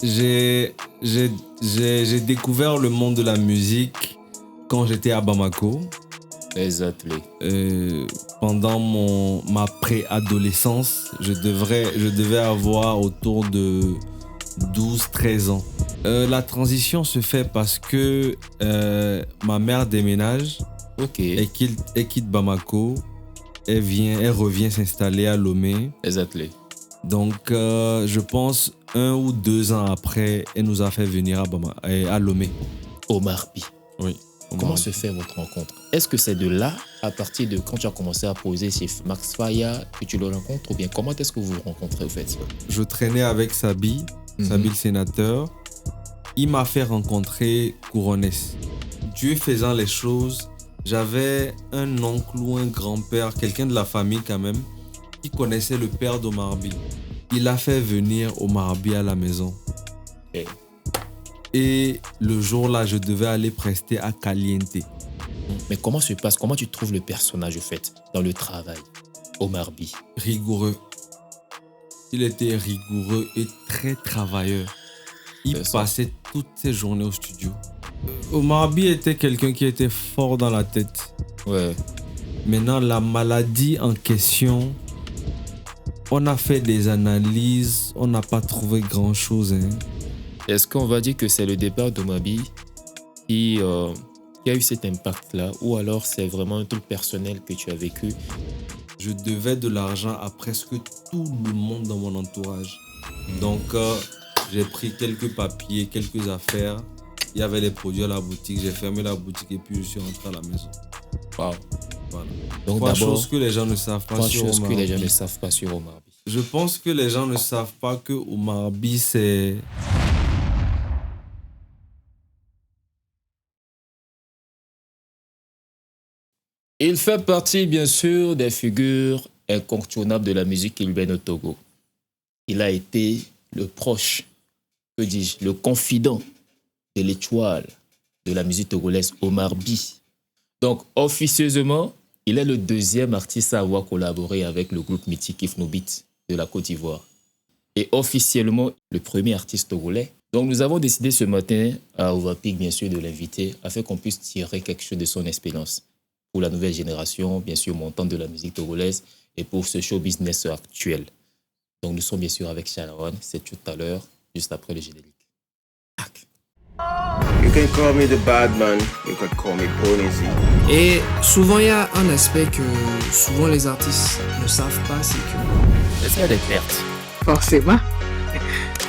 J'ai, j'ai découvert le monde de la musique quand j'étais à Bamako. Exactly. Pendant ma préadolescence, je devais avoir autour de 12-13 ans. La transition se fait parce que ma mère déménage Ok. et quitte Bamako. Elle revient s'installer à Lomé. Exactly. Donc, je pense 1 ou 2 ans après, elle nous a fait venir à Lomé. Omar By. Oui. Comment se fait votre rencontre? Est-ce que c'est de là, à partir de quand tu as commencé à poser chez Max Faya, que tu le rencontres, ou bien comment est-ce que vous vous rencontrez au fait? Je traînais avec Sabi, Sabi le sénateur. Il m'a fait rencontrer Couronès. Dieu faisant les choses, j'avais un oncle ou un grand-père, quelqu'un de la famille quand même, qui connaissait le père d'Omar By. Il a fait venir Omar By à la maison. Okay. Et le jour-là, je devais aller prester à Caliente. Mais comment se passe, comment tu trouves le personnage au fait, dans le travail, Omar By? Rigoureux. Il était rigoureux et très travailleur. Il passait toutes ses journées au studio. Omar By était quelqu'un qui était fort dans la tête. Ouais. Maintenant, la maladie en question, on a fait des analyses, on n'a pas trouvé grand-chose. Est-ce qu'on va dire que c'est le départ d'Omar By qui a eu cet impact-là, ou alors c'est vraiment un truc personnel que tu as vécu? Je devais de l'argent à presque tout le monde dans mon entourage. Donc, j'ai pris quelques papiers, quelques affaires. Il y avait les produits à la boutique. J'ai fermé la boutique et puis je suis rentré à la maison. Wow. Voilà. Donc, Trois choses que les gens ne savent pas sur Omar By. que les gens ne savent pas sur Omar By. Je pense que les gens ne savent pas que Omar By, c'est... Il fait partie, bien sûr, des figures incontournables de la musique urbaine au Togo. Il a été le proche, que dis-je, le confident de l'étoile de la musique togolaise, Omar By. Donc, officieusement, il est le 2e artiste à avoir collaboré avec le groupe mythique Ifno Beat de la Côte d'Ivoire. Et officiellement, le premier artiste togolais. Donc, nous avons décidé ce matin à Overpeak, bien sûr, de l'inviter afin qu'on puisse tirer quelque chose de son expérience pour la nouvelle génération, bien sûr, montante de la musique togolaise et pour ce show business actuel. Donc, nous sommes bien sûr avec Shalawan. C'est tout à l'heure, juste après le générique. You can call me the bad man, you can call me Ponyzy. Et souvent, il y a un aspect que souvent les artistes ne savent pas, c'est que... Est-ce qu'il y a des pertes? Forcément,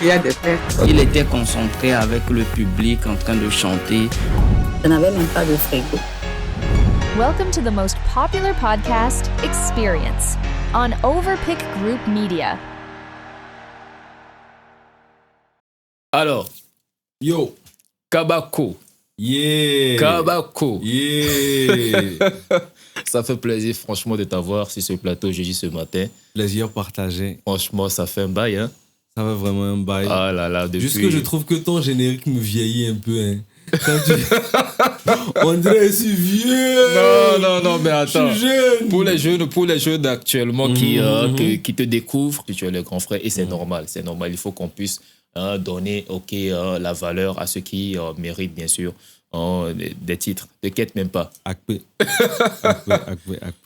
il y a des pertes. Il était concentré avec le public en train de chanter. Je n'avais même pas de frigo. Welcome to the most popular podcast, Experience, on Overpick Group Media. Alors, yo, Kabako. Yeah. Kabako. Yeah. Ça fait plaisir, franchement, de t'avoir sur ce plateau jeudi ce matin. Plaisir partagé. Franchement, ça fait un bail, hein. Ça fait vraiment un bail. Ah là là, depuis... Juste que je trouve que ton générique me vieillit un peu, hein. Quand tu... On dirait que je suis vieux. Non, mais attends. Je suis jeune. Pour les jeunes actuellement qui te découvrent, tu es le grand frère et c'est normal. C'est normal, il faut qu'on puisse donner la valeur à ceux qui méritent, bien sûr, des titres. Ne t'inquiète même pas. Akpe.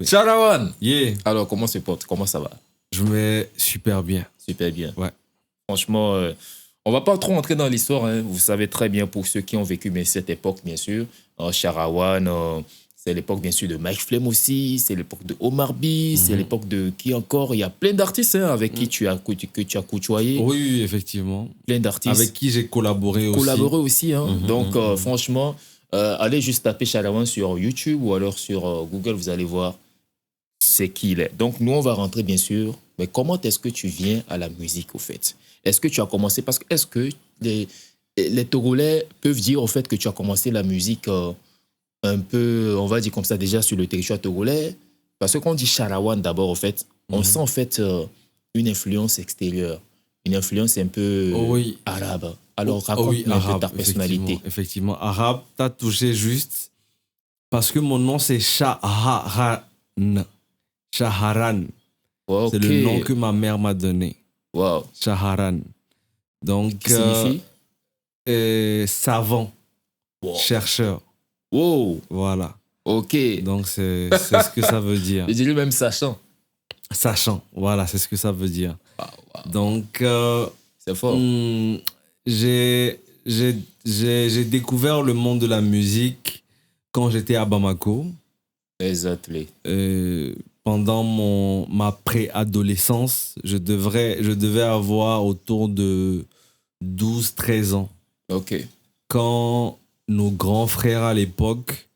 Shalawan. Yeah. Alors, comment se porte? Comment ça va? Je me mets super bien. Super bien. Ouais. Franchement, on va pas trop entrer dans l'histoire. Hein. Vous savez très bien, pour ceux qui ont vécu cette époque, bien sûr. Shalawan, c'est l'époque, bien sûr, de Mike Flem aussi. C'est l'époque de Omar By. C'est l'époque de qui encore? Il y a plein d'artistes avec qui tu as côtoyé. Oui, effectivement. Plein d'artistes. Avec qui j'ai collaboré aussi. Hein. Donc, franchement, allez juste taper Shalawan sur YouTube ou alors sur Google. Vous allez voir c'est qui il est. Donc, nous, on va rentrer, bien sûr. Mais comment est-ce que tu viens à la musique, au fait? Est-ce que tu as commencé... Parce que est-ce que les Togolais peuvent dire, au fait, que tu as commencé la musique un peu, on va dire comme ça, déjà sur le territoire togolais? Parce que quand on dit Shalawan, d'abord, au fait, on sent, en fait, une influence extérieure. Une influence un peu arabe. Alors, raconte-nous un peu ta personnalité. Effectivement, arabe, t'as touché juste. Parce que mon nom, c'est Shaharan. Shaharan. Okay. C'est le nom que ma mère m'a donné. Wow. Shaharan. Donc, Qui signifie savant, Wow. chercheur. Wow, Voilà. ok. Donc, c'est ce que ça veut dire. Je dirais même sachant. Sachant, voilà, c'est ce que ça veut dire. Donc, C'est fort. j'ai découvert le monde de la musique quand j'étais à Bamako. Exactement. Pendant ma préadolescence, je devais avoir autour de 12-13 ans. Ok. Quand nos grands frères à l'époque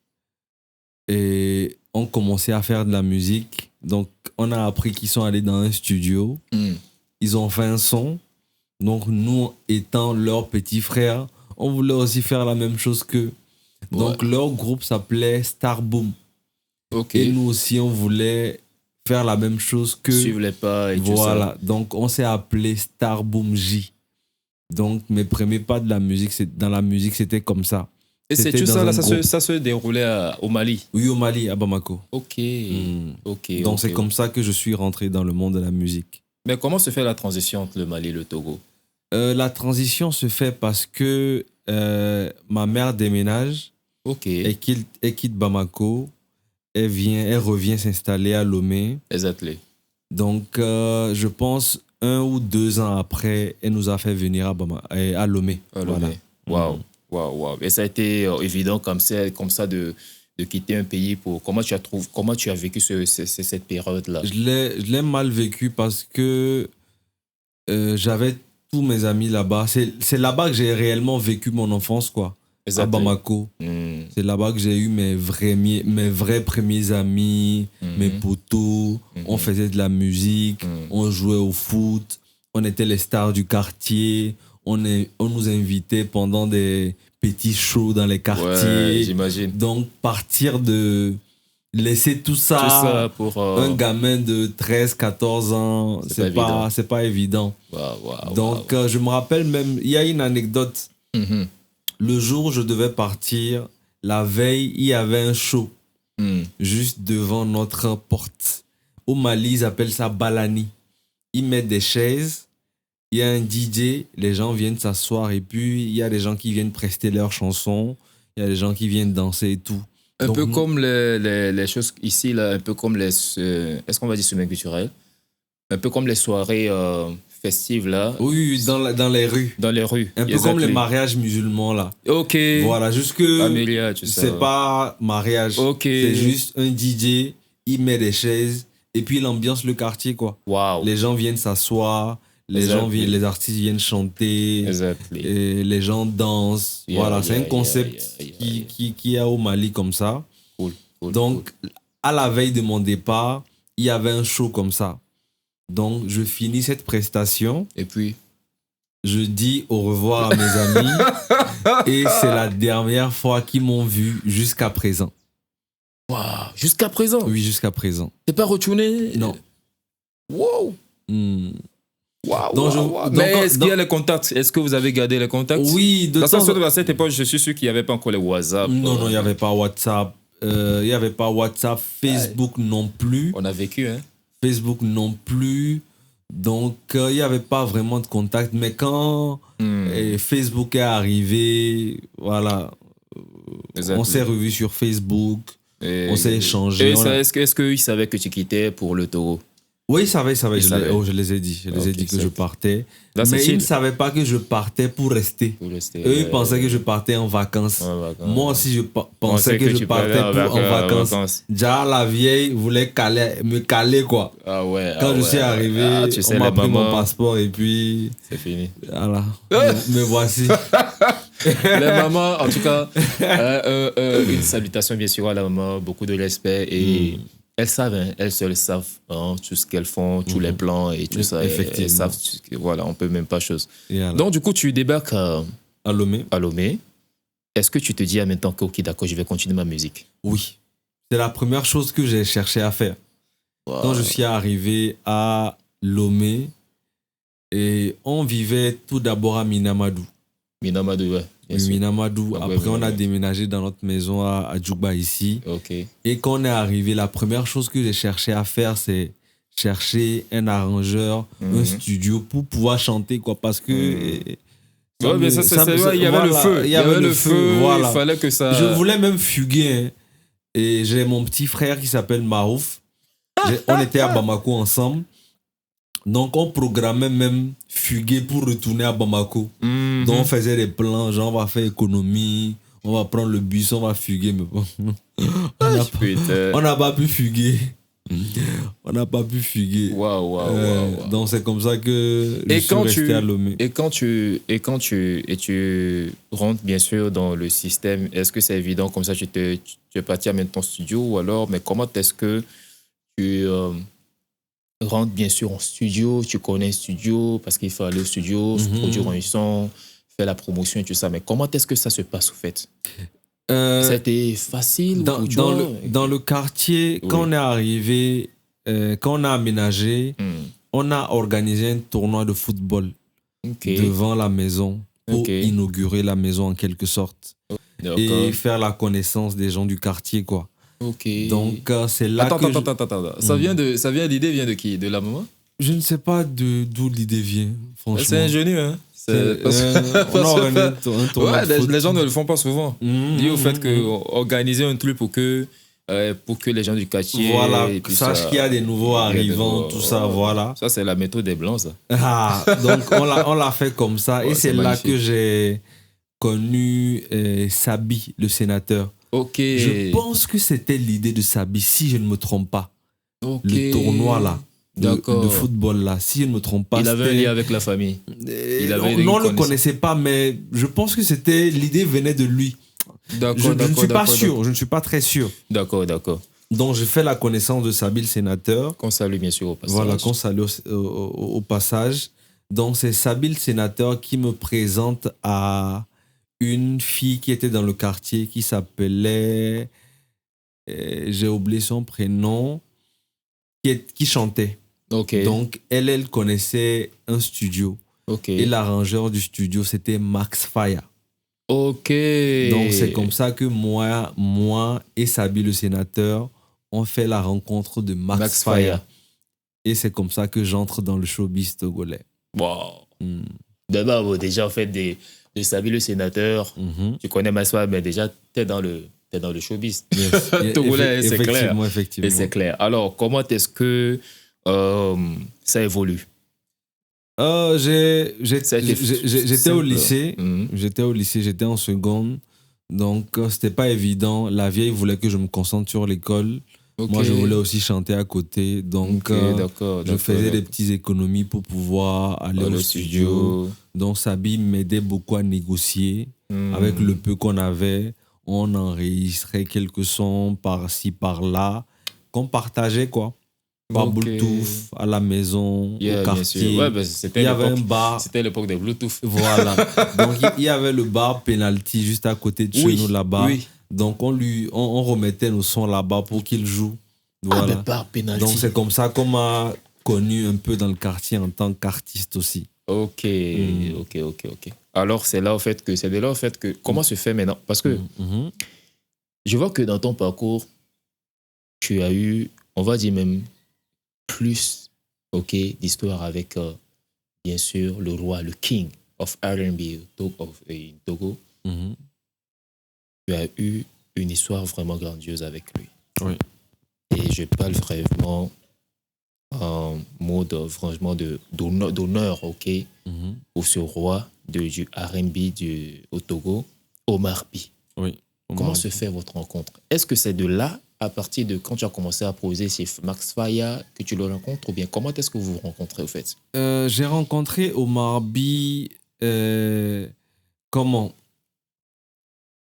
ont commencé à faire de la musique. Donc, on a appris qu'ils sont allés dans un studio. Ils ont fait un son. Donc, nous, étant leurs petits frères, on voulait aussi faire la même chose qu'eux. Donc, leur groupe s'appelait Starboom. Ok. Et nous aussi, on voulait faire la même chose qu'eux. Suivre les pas et tout ça. Voilà. Donc, on s'est appelé Starboom J. Donc, mes premiers pas dans la musique, c'était comme ça. Et c'est C'était tout dans ça, un là, groupe. ça se déroulait au Mali. Oui, au Mali, à Bamako. Ok. Ok. Donc, ok. c'est comme ça que je suis rentré dans le monde de la musique. Mais comment se fait la transition entre le Mali et le Togo? La transition se fait parce que ma mère déménage Ok. et quitte Bamako. Elle revient s'installer à Lomé. Exactement. Donc, je pense 1 ou 2 ans après, elle nous a fait venir à Lomé. Voilà. Waouh. Waouh. Et ça a été évident comme ça de quitter un pays pour... Comment tu as vécu cette période-là? Je l'ai mal vécu parce que j'avais tous mes amis là-bas. C'est là-bas que j'ai réellement vécu mon enfance, quoi. Exactement. À Bamako. C'est là-bas que j'ai eu mes vrais premiers amis, mes potos. On faisait de la musique, on jouait au foot, on était les stars du quartier. On nous invitait pendant des petits shows dans les quartiers. Ouais, j'imagine. Donc, laisser tout ça pour un gamin de 13-14 ans, c'est pas évident. Donc, je me rappelle même, il y a une anecdote. Le jour où je devais partir, la veille, il y avait un show juste devant notre porte. Au Mali, ils appellent ça Balani. Ils mettent des chaises. Il y a un DJ, les gens viennent s'asseoir et puis il y a des gens qui viennent prester leurs chansons, il y a des gens qui viennent danser et tout. Un peu comme les choses ici, là, un peu comme est-ce qu'on va dire semaine culturelle? Un peu comme les soirées festives, là. Oui, dans les rues. Dans les rues. Un peu comme les mariages musulmans, là. Ok. Voilà, juste que Amélia, tu sais. c'est pas mariage. Ok. C'est juste un DJ, il met des chaises et puis il ambiance le quartier, quoi. Waouh. Les gens viennent s'asseoir. Les artistes viennent chanter, et les gens dansent. Voilà, c'est un concept qui est au Mali comme ça. Cool. Donc, à la veille de mon départ, il y avait un show comme ça. Donc, je finis cette prestation. Et puis, je dis au revoir à mes amis. Et c'est la dernière fois qu'ils m'ont vu jusqu'à présent. Waouh, jusqu'à présent? Oui, jusqu'à présent. T'es pas retourné? Non. Wow. Donc, mais est-ce qu'il y a les contacts? Est-ce que vous avez gardé les contacts? Oui, à cette époque, je suis sûr qu'il n'y avait pas encore les WhatsApp. Non, il n'y avait pas WhatsApp. Il n'y avait pas WhatsApp. Facebook non plus. On a vécu, hein? Facebook non plus. Donc, il n'y avait pas vraiment de contact. Mais quand Facebook est arrivé, voilà, on s'est revus sur Facebook. On s'est échangé. Est-ce qu'ils savaient que tu quittais pour le Togo? Oui, ils savaient. Je les ai dit. Je les ai dit que je partais. Mais ils ne savaient pas que je partais pour rester. Eux, ils pensaient que je partais en vacances. Moi aussi, je pensais que je partais en vacances. Déjà, la vieille voulait me caler, quoi. Quand je suis arrivé, on m'a pris mon passeport et puis... C'est fini. Voilà. Me voici. Les mamans, en tout cas, une salutation bien sûr à la maman, beaucoup de respect et... Elles savent, elles seules savent tout ce qu'elles font, tous les plans et tout ça. Effectivement. Elles savent, voilà, on peut même pas chose. Alors. Donc, du coup, tu débarques à Lomé. Est-ce que tu te dis en même temps que, ok, d'accord, je vais continuer ma musique? Oui. C'est la première chose que j'ai cherché à faire. Wow. Quand je suis arrivé à Lomé, et on vivait tout d'abord à Minamadou. Minamadou, ouais. Minamadou. Après, on a déménagé dans notre maison à Djouba ici. Ok. Et quand on est arrivé, la première chose que j'ai cherché à faire, c'est chercher un arrangeur, un studio pour pouvoir chanter, quoi. Parce que. Ouais, mais il y avait le feu. Il y avait le feu. Voilà. Il fallait que ça. Je voulais même fuguer. Hein. Et j'ai mon petit frère qui s'appelle Marouf. On était à Bamako ensemble. Donc, on programmait même fuguer pour retourner à Bamako. Donc, on faisait des plans, genre, on va faire économie, on va prendre le bus, on va fuguer. Mais bon, on n'a pas pu fuguer. On n'a pas pu fuguer. Waouh. Donc, c'est comme ça que je suis resté à Lomé. Et quand tu rentres, bien sûr, dans le système, est-ce que c'est évident, comme ça, tu es parti à mettre ton studio, ou alors, mais comment est-ce que tu rentres, bien sûr, en studio, tu connais un studio, parce qu'il faut aller au studio, produire un son, faire la promotion et tout ça, mais comment est-ce que ça se passe, au fait? C'était facile dans le quartier, quand on est arrivé, quand on a aménagé, on a organisé un tournoi de football devant la maison pour inaugurer la maison en quelque sorte et faire la connaissance des gens du quartier, quoi. Donc c'est là Attends. L'idée vient de qui? De la maman? Je ne sais pas d'où l'idée vient, franchement. C'est ingénieux, hein. On a organisé un tournoi de foot. Les gens ne le font pas souvent. Lié au fait qu'organiser un truc pour que les gens du quartier sachent qu'il y a des nouveaux arrivants, tout ça, voilà. Ça, c'est la méthode des Blancs, ça. Donc, on l'a fait comme ça. Et c'est là que j'ai connu Sabi, le sénateur. Je pense que c'était l'idée de Sabi, si je ne me trompe pas. Le tournoi, là. De football là, si je ne me trompe pas. Il avait un lien avec la famille. On ne le connaissait pas, mais je pense que l'idée venait de lui. Je ne suis pas sûr, je ne suis pas très sûr. D'accord. Donc j'ai fait la connaissance de Sabi le sénateur. Qu'on salue bien sûr au passage. Voilà, qu'on salue au passage. Donc c'est Sabi le sénateur qui me présente à une fille qui était dans le quartier qui s'appelait, j'ai oublié son prénom, qui chantait. Donc, elle connaissait un studio. Et l'arrangeur du studio, c'était Max Faya. Donc, c'est comme ça que moi et Sabi, le sénateur, on fait la rencontre de Max Faya. Et c'est comme ça que j'entre dans le showbiz togolais. Wow. D'abord, déjà, en fait, de Sabi, le sénateur, tu connais Max Faya, mais déjà, t'es dans le showbiz. Togolais, c'est clair. Effectivement. Et c'est clair. Alors, comment est-ce que ça évolue? J'étais au lycée. J'étais en seconde. Donc, c'était pas évident. La vieille voulait que je me concentre sur l'école. Moi, je voulais aussi chanter à côté. Donc, je faisais des petites économies pour pouvoir aller au studio. Donc, Sabi m'aidait beaucoup à négocier. Avec le peu qu'on avait, on enregistrait quelques sons par-ci, par-là, qu'on partageait, quoi. Par Bluetooth, à la maison, au quartier. Il y avait un bar. C'était l'époque des Bluetooth. Voilà. Donc, il y avait le bar Penalty juste à côté de chez nous, là-bas. Donc, on remettait nos sons là-bas pour qu'il joue. Voilà. Bar Penalty. Donc, c'est comme ça qu'on m'a connu un peu dans le quartier en tant qu'artiste aussi. Ok. Alors, c'est de là, au fait, que... Comment se fait maintenant? Parce que je vois que dans ton parcours, tu as eu, on va dire même, plus d'histoire avec, bien sûr, le roi, le king of R&B in Togo. Tu as eu une histoire vraiment grandiose avec lui. Oui. Et je parle vraiment en mode franchement d'honneur, pour ce roi du R&B au Togo, Omar P. Oui. Comment se fait votre rencontre? Est-ce que c'est de là, à partir de quand tu as commencé à poser chez Max Faya, que tu le rencontres, ou bien comment est-ce que vous vous rencontrez au fait? J'ai rencontré Omar B. Comment?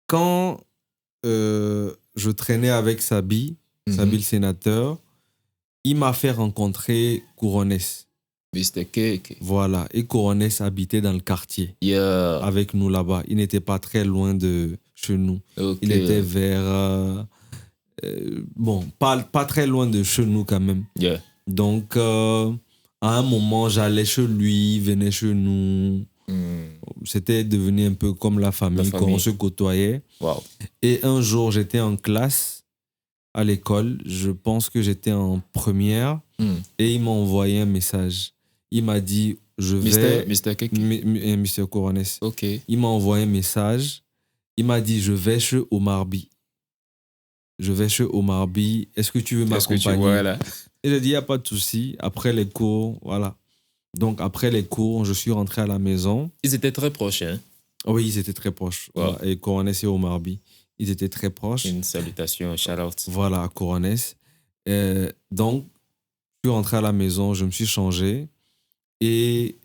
Quand je traînais avec Sabi le sénateur, il m'a fait rencontrer Couronès. Mr. Cake. Voilà, et Couronès habitait dans le quartier avec nous là-bas. Il n'était pas très loin de chez nous. Il était vers... pas très loin de chez nous quand même. Donc, à un moment, j'allais chez lui, il venait chez nous. C'était devenu un peu comme la famille. Quand on se côtoyait. Wow. Et un jour, j'étais en classe à l'école. Je pense que j'étais en première et il m'a envoyé un message. Il m'a dit, je vais... Mr. Keke. Mr. Corones. Ok. Il m'a envoyé un message. Il m'a dit, je vais chez Omar B. Je vais chez Omar B. Est-ce que tu veux m'accompagner? Voilà. Et j'ai dit, il n'y a pas de souci. Après les cours, voilà. Donc, après les cours, je suis rentré à la maison. Ils étaient très proches, hein? Oui, ils étaient très proches. Wow. Voilà. Et Corones et Omar B, ils étaient très proches. Une salutation, shout-out. Voilà, à Corones. Donc, je suis rentré à la maison, je me suis changé et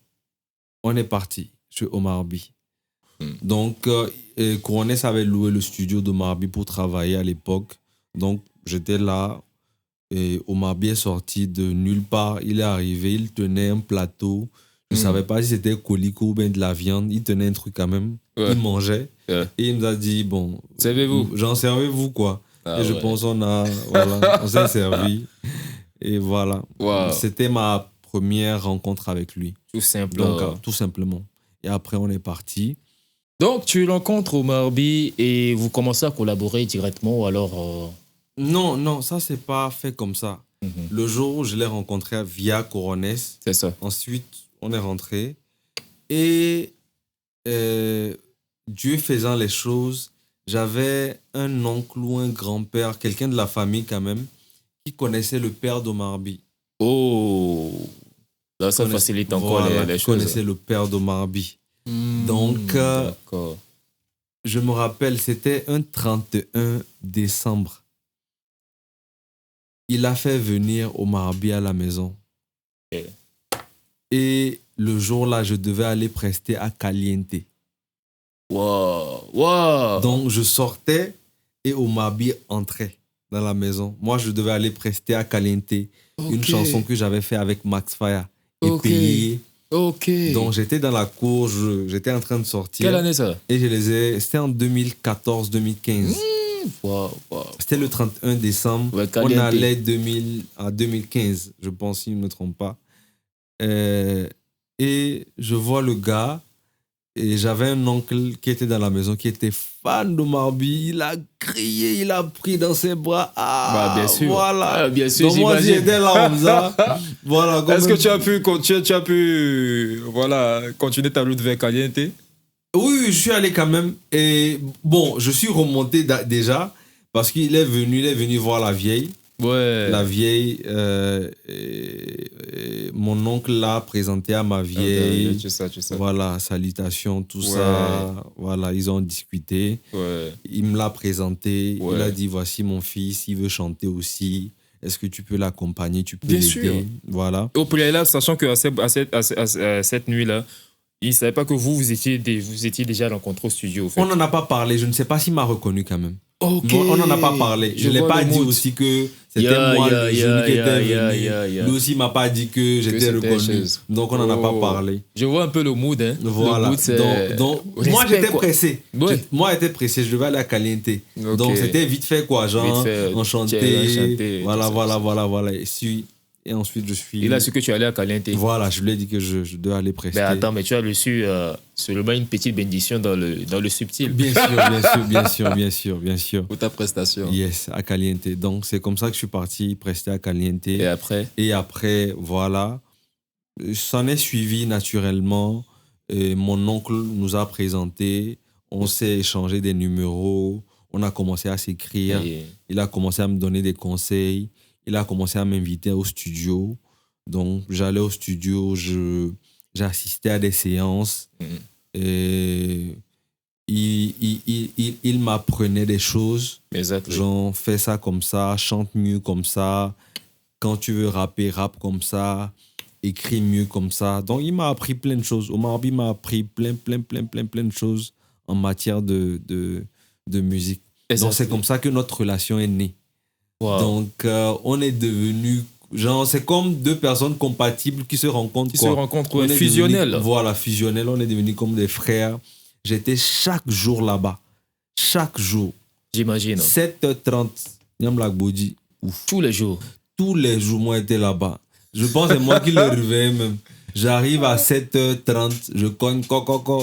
on est parti chez Omar B. Donc, Corones avait loué le studio d'Omar B pour travailler à l'époque. Donc, j'étais là et Omar B est sorti de nulle part. Il est arrivé, il tenait un plateau. Je ne savais pas si c'était colico ou bien de la viande. Il tenait un truc quand même. Ouais. Il mangeait. Ouais. Et il nous a dit, bon... Servez-vous. J'en servez-vous, quoi. Et je pense on s'est servi. Et voilà. Wow. C'était ma première rencontre avec lui. Tout simplement. Donc, tout simplement. Et après, on est parti. Donc, tu rencontres Omar B et vous commencez à collaborer directement ou alors... Non, ça, c'est pas fait comme ça. Le jour où je l'ai rencontré via Corones. C'est ça. Ensuite, on est rentré. Et Dieu faisant les choses, j'avais un oncle ou un grand-père, quelqu'un de la famille quand même, qui connaissait le père d'Omar B. Oh, là, ça facilite encore les choses. Qui connaissait le père d'Omar B. Donc, je me rappelle, c'était un 31 décembre. Il a fait venir Omar B à la maison. Okay. Et le jour-là, je devais aller prester à Caliente. Wow. Donc, je sortais et Omar B entrait dans la maison. Moi, je devais aller prester à Caliente. Une chanson que j'avais fait avec Max Fire. Et payer. Donc, j'étais dans la cour, j'étais en train de sortir. Quelle année ça? Et c'était en 2014-2015. C'était le 31 décembre. Ouais, on allait à 2015, je pense, si je ne me trompe pas. Et je vois le gars, et j'avais un oncle qui était dans la maison, qui était fan d'Omar B. Il a crié, il a pris dans ses bras. Bien sûr. Voilà. Bien sûr, donc moi, j'étais là comme ça. Voilà, est-ce que tu as pu continuer ta route vers Caliente? Oui, je suis allé quand même. Et bon, je suis remonté déjà parce qu'il est venu voir la vieille. Ouais. La vieille, mon oncle l'a présenté à ma vieille. Tu sais. Voilà, salutations, tout ça. Voilà, ils ont discuté. Ouais. Il me l'a présenté. Ouais. Il a dit, voici mon fils, il veut chanter aussi. Est-ce que tu peux l'accompagner? Tu peux l'aider? Sûr. Voilà. Au préalable, sachant qu'à cette nuit-là, il ne savait pas que vous étiez déjà rencontrés au studio. En fait. On n'en a pas parlé. Je ne sais pas s'il m'a reconnu quand même. Okay. On n'en a pas parlé. Je ne l'ai pas dit aussi que c'était moi le jeune qui était venu. Lui aussi, il ne m'a pas dit que j'étais reconnu. Donc, on n'en a pas parlé. Je vois un peu le mood. Hein. Voilà. Le mood, donc moi, j'étais pressé. Ouais. Moi, j'étais pressé. Je devais aller à Caliente. Okay. Donc, c'était vite fait, quoi. Genre, enchanté. Voilà. Et ensuite, je suis... Il a su que tu allais à Caliente. Voilà, je lui ai dit que je dois aller prester. Mais attends, mais tu as reçu seulement une petite bénédiction dans le subtil. Bien sûr. Pour ta prestation. Yes, à Caliente. Donc, c'est comme ça que je suis parti prester à Caliente. Et après, voilà. Ça est suivi naturellement. Et mon oncle nous a présenté. On s'est échangé des numéros. On a commencé à s'écrire. Il a commencé à me donner des conseils. Il a commencé à m'inviter au studio. Donc, j'allais au studio, j'assistais à des séances. Et il m'apprenait des choses. Exactement. Genre, fais ça comme ça, chante mieux comme ça. Quand tu veux rapper, rappe comme ça. Écris mieux comme ça. Donc, il m'a appris plein de choses. Omar B m'a appris plein de choses en matière de musique. Exactement. Donc, c'est comme ça que notre relation est née. Wow. Donc, on est devenus... Genre, c'est comme deux personnes compatibles qui se rencontrent. Fusionnels. Voilà, fusionnels. On est devenus comme des frères. J'étais chaque jour là-bas. Chaque jour. J'imagine. 7h30. Niam Black Body. Tous les jours. Tous les jours, moi, j'étais là-bas. Je pense que c'est moi qui le réveille même. J'arrive à 7h30. Je cogne,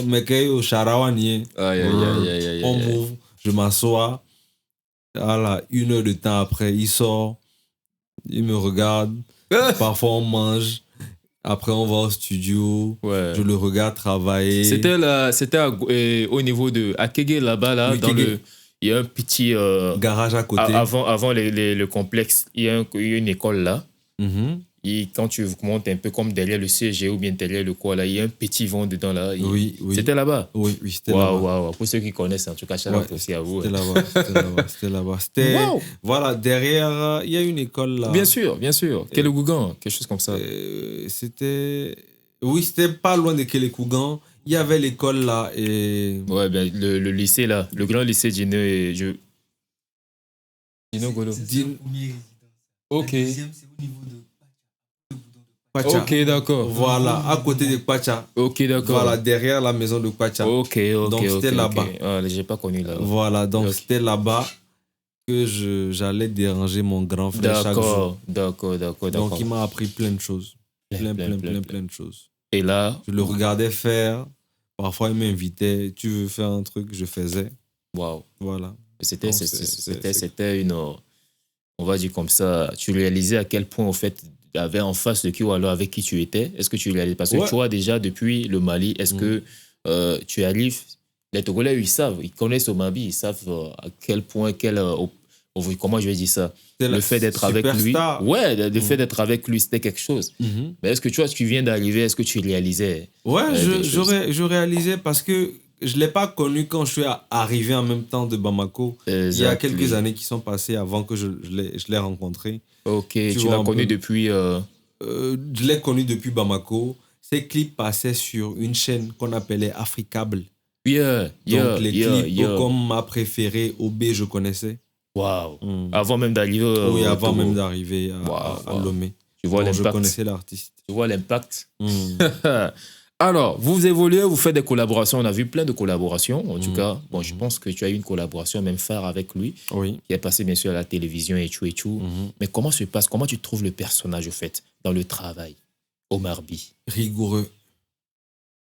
mais au Charawani. On m'ouvre. Je m'assois. Voilà, 1 heure de temps après, il sort, il me regarde. Parfois, on mange. Après, on va au studio. Ouais. Je le regarde travailler. C'était au niveau de Akege, là-bas, là, Oui, dans il y a un petit... garage à côté. Avant le complexe, il y a une école là. Mhm. Et quand tu montes un peu comme derrière le CG ou bien derrière le quoi, là, il y a un petit vent dedans là. Oui. C'était là-bas. Oui, c'était là-bas. Waouh. Pour ceux qui connaissent, en tout cas, shout out aussi à vous. C'était là-bas. Wow. Voilà, derrière, il y a une école là. Bien sûr. Kelegougan, quelque chose comme ça. C'était pas loin de Kelekougan. Il y avait l'école là et... Ouais, ben, le lycée là, le grand lycée Dino et je... Dino Golo. Ok. Pacha. Ok, d'accord. Voilà, à côté de Pacha. Ok, d'accord. Voilà, derrière la maison de Pacha. Ok. Donc, c'était là-bas. Ah, j'ai pas connu là. Voilà, donc Ok. c'était là-bas que j'allais déranger mon grand frère chaque jour. D'accord. Donc, il m'a appris plein de choses. Plein de choses. Et là, Je le regardais faire. Parfois, il m'invitait. Tu veux faire un truc, je faisais. waouh. Voilà. C'était une... On va dire comme ça, tu réalisais à quel point, au fait, il y avait en face de qui ou alors avec qui tu étais. Est-ce que tu réalisais? Parce que Ouais. tu vois, déjà, depuis le Mali, est-ce que tu arrives... Les Togolais, ils savent, ils connaissent Omabi, ils savent à quel point, comment je vais dire ça? Le fait d'être avec lui. Superstar. Ouais, le fait d'être avec lui, c'était quelque chose. Mhm. Mais est-ce que tu vois, tu viens d'arriver, est-ce que tu réalisais? Ouais, des choses. je réalisais parce que je ne l'ai pas connu quand je suis arrivé en même temps de Bamako. Il y a Exactly. quelques années qui sont passées avant que je l'ai rencontré. Ok, tu vois l'as un connu peu. depuis... Je l'ai connu depuis Bamako. Ses clips passaient sur une chaîne qu'on appelait Africable. Donc les clips comme Ma Préférée, OB, je connaissais. Waouh. Mm. Avant même d'arriver Oui, au avant Togo. même d'arriver à Lomé. Tu vois Donc, je l'impact. connaissais l'artiste. Tu vois l'impact. Mm. Alors, vous évoluez, vous faites des collaborations. On a vu plein de collaborations. En tout cas, bon, je pense que tu as eu une collaboration même phare avec lui, Oui. qui est passée bien sûr à la télévision et tout. Mhm. Mais comment se passe, comment tu trouves le personnage, au fait, dans le travail, Omar By? Rigoureux.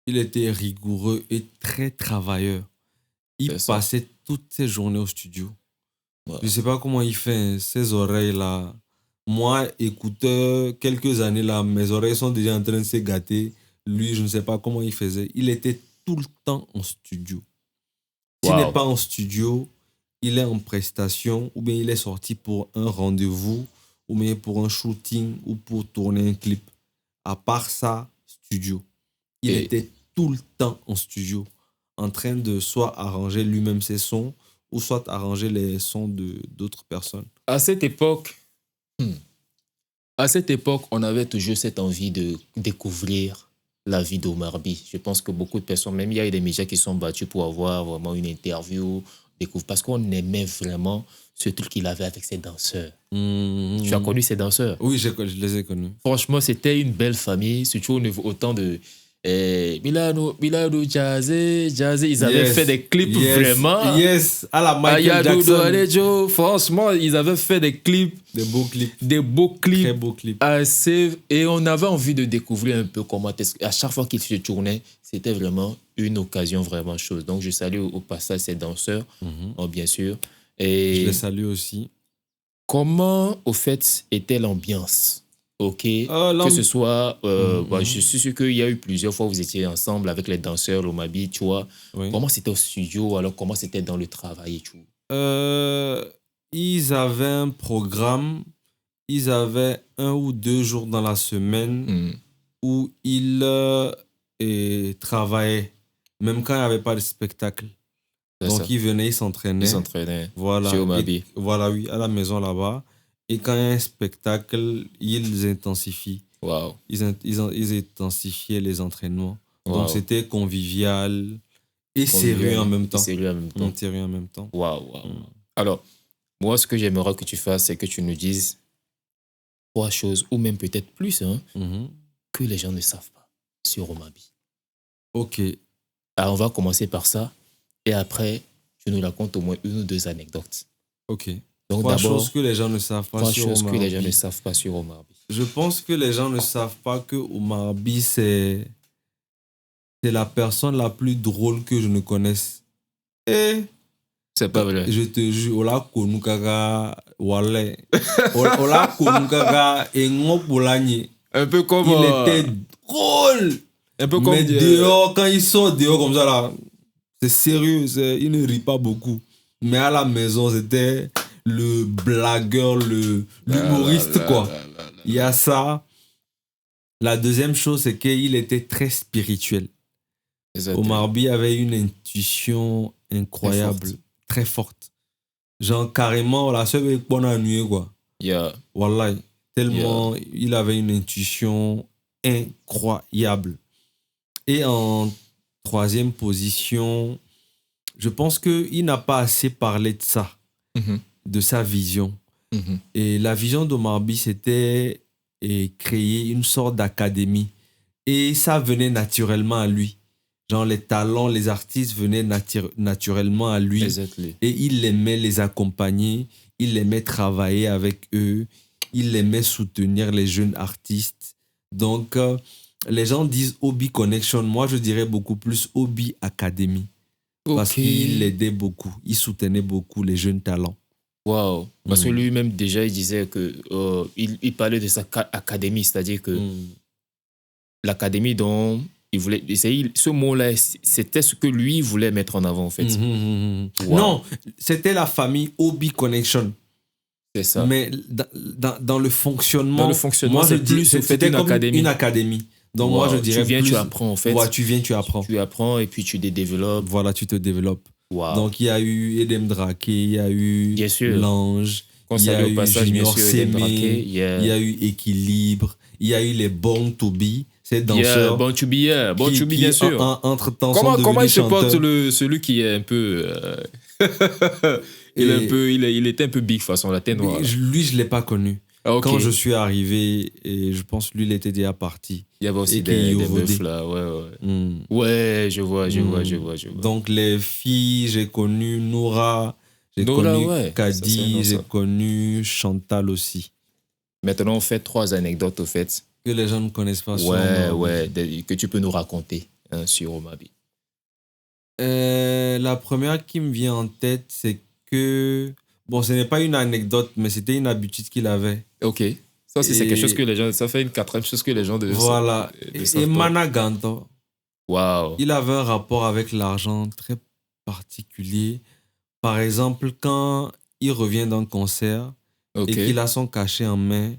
Il était rigoureux et très travailleur. Il C'est ça. passait toutes ses journées au studio. Ouais. Je ne sais pas comment il fait, ses oreilles-là. Moi, écouteur, quelques années là, mes oreilles sont déjà en train de se gâter. Lui, je ne sais pas comment il faisait. Il était tout le temps en studio. S'il Wow. n'est pas en studio, il est en prestation ou bien il est sorti pour un rendez-vous ou bien pour un shooting ou pour tourner un clip. À part ça, studio. Il Et- était tout le temps en studio, en train de soit arranger lui-même ses sons ou soit arranger les sons d'autres personnes. À cette époque, on avait toujours cette envie de découvrir la vie d'Omar By. Je pense que beaucoup de personnes, même il y a eu des médias qui sont battus pour avoir vraiment une interview, parce qu'on aimait vraiment ce truc qu'il avait avec ses danseurs. Tu as connu ces danseurs? Oui, je les ai connus. Franchement, c'était une belle famille, surtout autant de Milano, Jazzy, ils avaient fait des clips vraiment. Yes, à la Michael Ayadou, Jackson. Doalejo, franchement, ils avaient fait des clips, Des beaux clips. des beaux clips. Très beaux clips. Assez, et on avait envie de découvrir un peu comment à chaque fois qu'ils se tournaient, c'était vraiment une occasion vraiment chose. Donc je salue au passage ces danseurs, bien sûr. Je Et les salue aussi. comment au fait était l'ambiance? Ok, que ce soit, je suis sûr qu'il y a eu plusieurs fois où vous étiez ensemble avec les danseurs, l'Omabi, tu vois. Oui. Comment c'était au studio, alors comment c'était dans le travail et tout? Ils avaient un programme. Ils avaient 1 ou 2 jours dans la semaine où ils travaillaient, même quand il n'y avait pas de spectacle. C'est Donc ça. ils venaient, ils s'entraînaient. Ils s'entraînaient Voilà. chez Omabi. Voilà, oui, à la maison là-bas. Et quand il y a un spectacle, ils intensifient. Waouh. Ils intensifiaient les entraînements. Wow. Donc c'était convivial et sérieux en même temps. Sérieux en même temps. Sérieux en même temps. Waouh. Alors, moi, ce que j'aimerais que tu fasses, c'est que tu nous dises 3 choses, ou même peut-être plus, Mhm. que les gens ne savent pas sur Omabi. Ok. Alors, on va commencer par ça. Et après, tu nous racontes au moins 1 ou 2 anecdotes. Ok. Donc, 3 d'abord, choses que les gens ne savent pas 3 sur choses que Omar les gens By. ne savent pas sur Omabi. Je pense que les gens ne savent pas que Omar By, c'est la personne la plus drôle que je ne connaisse. Et C'est pas vrai. Je te jure, Ola Konukaka, Wale. Ola Konukaka et Ngopolanye. Un peu comme... Il était drôle. Un peu comme... Mais dehors, quand il sort dehors comme ça, là, c'est sérieux, il ne rit pas beaucoup. Mais à la maison, c'était le blagueur, l'humoriste, quoi. Il y a ça. La deuxième chose, c'est qu'il était très spirituel. Omar By avait une intuition incroyable, très forte. Genre, carrément, la seule est bonne à nuit, quoi. Yeah. Wallah, tellement il avait une intuition incroyable. Et en troisième position, je pense qu'il n'a pas assez parlé de ça, de sa vision. Et la vision d'Omar By, c'était créer une sorte d'académie. Et ça venait naturellement à lui. Genre, les talents, les artistes venaient naturellement à lui. Exactly. Et il aimait les accompagner, il aimait travailler avec eux, il aimait soutenir les jeunes artistes. Donc, les gens disent Obi Connection. Moi, je dirais beaucoup plus Obi Academy. Parce qu'il aidait beaucoup, il soutenait beaucoup les jeunes talents. Wow. Parce que lui-même, déjà, il disait que il parlait de sa académie, c'est-à-dire que l'académie dont il voulait. Ce mot-là, c'était ce que lui voulait mettre en avant, en fait. Wow. Non, c'était la famille Obi Connection. C'est ça. Mais dans le fonctionnement, moi, je dis c'était comme une académie. Donc, moi, je dirais tu viens, plus, tu apprends, en fait. Ouais, tu viens, tu apprends. Tu apprends et puis tu te développes. Voilà, tu te développes. Wow. Donc, il y a eu Edem Drake, il y a eu L'Ange, il y a eu Junior Sémé, il y a eu Équilibre, il y a eu les Born to Be, ces danseurs. Born to Be, Born to Be, bien sûr. Entre-temps, comment il se porte celui qui est un peu... il était un peu big façon, la tête noire. Lui, je ne l'ai pas connu. Ah, okay. Quand je suis arrivé, et je pense que lui, il était déjà parti. Il y avait aussi des meufs là, ouais, je vois. Donc, les filles, j'ai connu Noura, j'ai connu Kadi, j'ai connu Chantal aussi. Maintenant, on fait 3 anecdotes, au fait. Que les gens ne connaissent pas. Que tu peux nous raconter sur Omar By. La première qui me vient en tête, c'est que... Bon, ce n'est pas une anecdote, mais c'était une habitude qu'il avait. Ok. Ça, c'est quelque chose que les gens... Ça fait une 4e chose que les gens devaient savoir. Voilà. Et Managanto. Wow. Il avait un rapport avec l'argent très particulier. Par exemple, quand il revient d'un concert et qu'il a son cachet en main,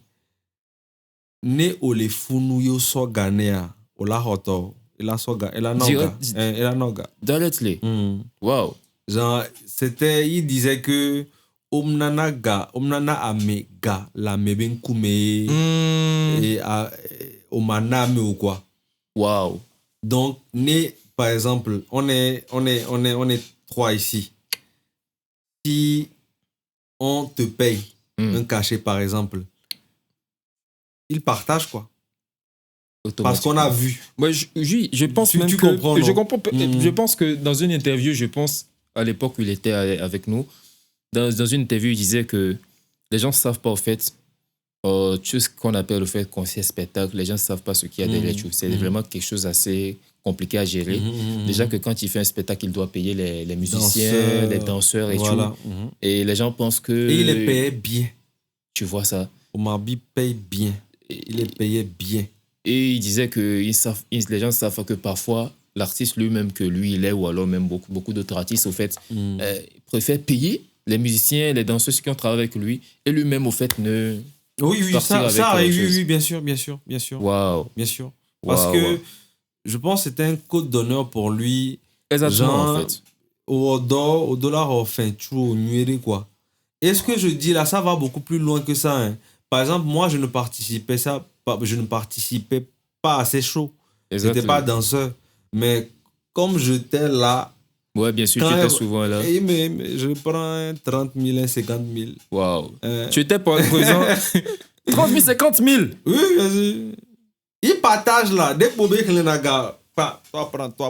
ne ole funu yo so ganea ola hoto ela soga ela noga directly. Wow. Genre, il disait que omnana ame ga la meben kume et omana me ou quoi. Wow. Donc, par exemple, on est 3 ici. Si on te paye un cachet, par exemple, il partage quoi. Parce qu'on a vu. Moi, je pense même tu que... comprends, je comprends. Je pense que dans une interview, à l'époque où il était avec nous, dans une interview, il disait que les gens ne savent pas, au fait, tout ce qu'on appelle le fait concert-spectacle, les gens ne savent pas ce qu'il y a derrière. C'est vraiment quelque chose d'assez compliqué à gérer. Déjà que quand il fait un spectacle, il doit payer les musiciens, les danseurs et tout. Et les gens pensent que... Et il les payait bien. Tu vois ça? Omar By paye bien. Il les payait bien. Et il disait que les gens savent que parfois, l'artiste lui-même que lui, il est, ou alors même beaucoup d'autres artistes, au fait, préfèrent payer les musiciens, les danseurs qui ont travaillé avec lui, et lui-même, au fait, ne... Oui, bien sûr. Wow. Bien sûr. Parce que je pense que c'était un code d'honneur pour lui. Exactement, genre, en fait. Au dollar, enfin, tu au nuéré, quoi. Et ce que je dis là, ça va beaucoup plus loin que ça. Hein. Par exemple, moi, je ne participais pas à ces shows. Je n'étais pas danseur. Mais comme j'étais là... Ouais, bien sûr, tu étais souvent là. Mais je prends 30 000, 50 000. Waouh. Tu étais par exemple 30 000, 50 000. Oui, bien sûr. Ils partagent là. Dès que Bobé Klenaga... Toi, prends. Toi,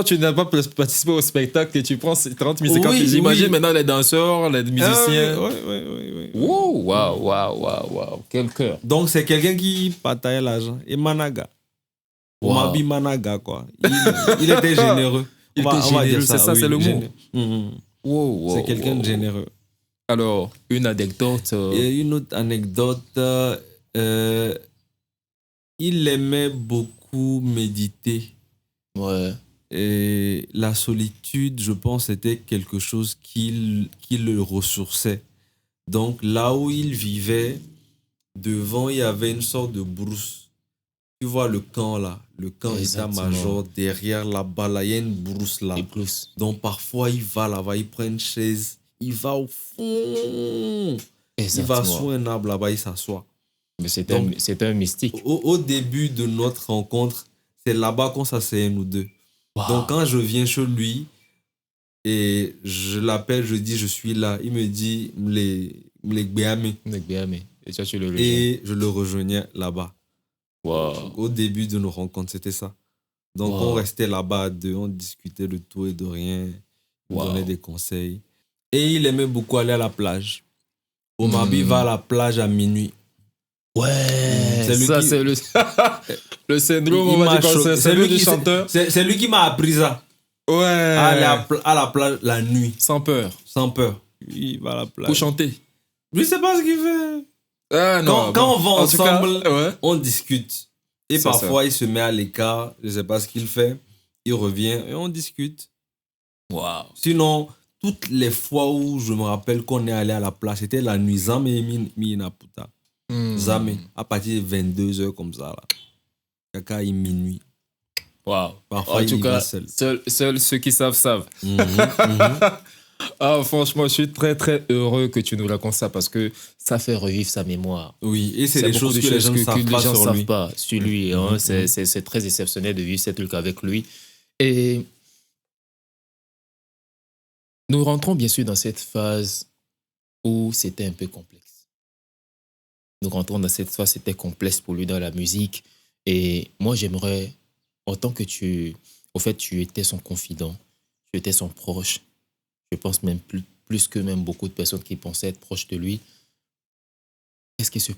tu n'as pas participé au spectacle et tu prends 30 000, 50 000. J'imagine maintenant les danseurs, les musiciens. Oui. Wow. Quel cœur. Donc, c'est quelqu'un qui partageait l'argent. Et Managa. Omar By Managa, quoi. Il était généreux. Il était généreux, c'est ça, oui, c'est le mot. Wow, c'est quelqu'un de généreux. Alors, une anecdote. Et une autre anecdote, il aimait beaucoup méditer. Ouais. Et la solitude, je pense, était quelque chose qui le ressourçait. Donc, là où il vivait, devant, il y avait une sorte de brousse. Tu vois le camp là, le camp d'état-major, derrière là-bas, là, il y a une brousse là. Donc, parfois, il va là-bas, il prend une chaise, il va au fond. Il va sous un arbre là-bas, il s'assoit. Mais c'était un mystique. Au début de notre rencontre, c'est là-bas qu'on s'asseyait, nous deux. Wow. Donc, quand je viens chez lui et je l'appelle, je dis, je suis là, il me dit, les Béamé. Et ça, tu le rejoins. Et je le rejoignais là-bas. Wow. Donc, au début de nos rencontres, c'était ça. Donc, on restait là-bas à deux, on discutait de tout et de rien. Il me donnait des conseils. Et il aimait beaucoup aller à la plage. Omar B va à la plage à minuit. Ouais, c'est le syndrome, on va dire, c'est lui du chanteur. C'est lui qui m'a appris ça. Ouais. Aller à la plage la nuit. Sans peur. Il va à la plage. Pour chanter. Je sais pas ce qu'il fait. Ah, non, quand on va ensemble, cas, on discute. Et parfois, il se met à l'écart. Je sais pas ce qu'il fait. Il revient et on discute. Wow. Sinon, toutes les fois où je me rappelle qu'on est allé à la plage, c'était la nuit. Zamé Minaputa. Zamé, à partir de 22h comme ça. Là. Kaka, il minuit. Wow. Parfois, en tout cas, seuls ceux qui savent. Ah, franchement, je suis très, très heureux que tu nous racontes ça parce que ça fait revivre sa mémoire. Oui, et c'est des choses que les gens ne savent pas sur lui. Hein. C'est très exceptionnel de vivre ces trucs avec lui. Et nous rentrons bien sûr dans cette phase où c'était un peu complexe. Nous rentrons dans cette phase, c'était complexe pour lui dans la musique. Et moi, j'aimerais, en tant que tu étais son confident, tu étais son proche, je pense même plus que même beaucoup de personnes qui pensaient être proches de lui. Qu'est-ce qui se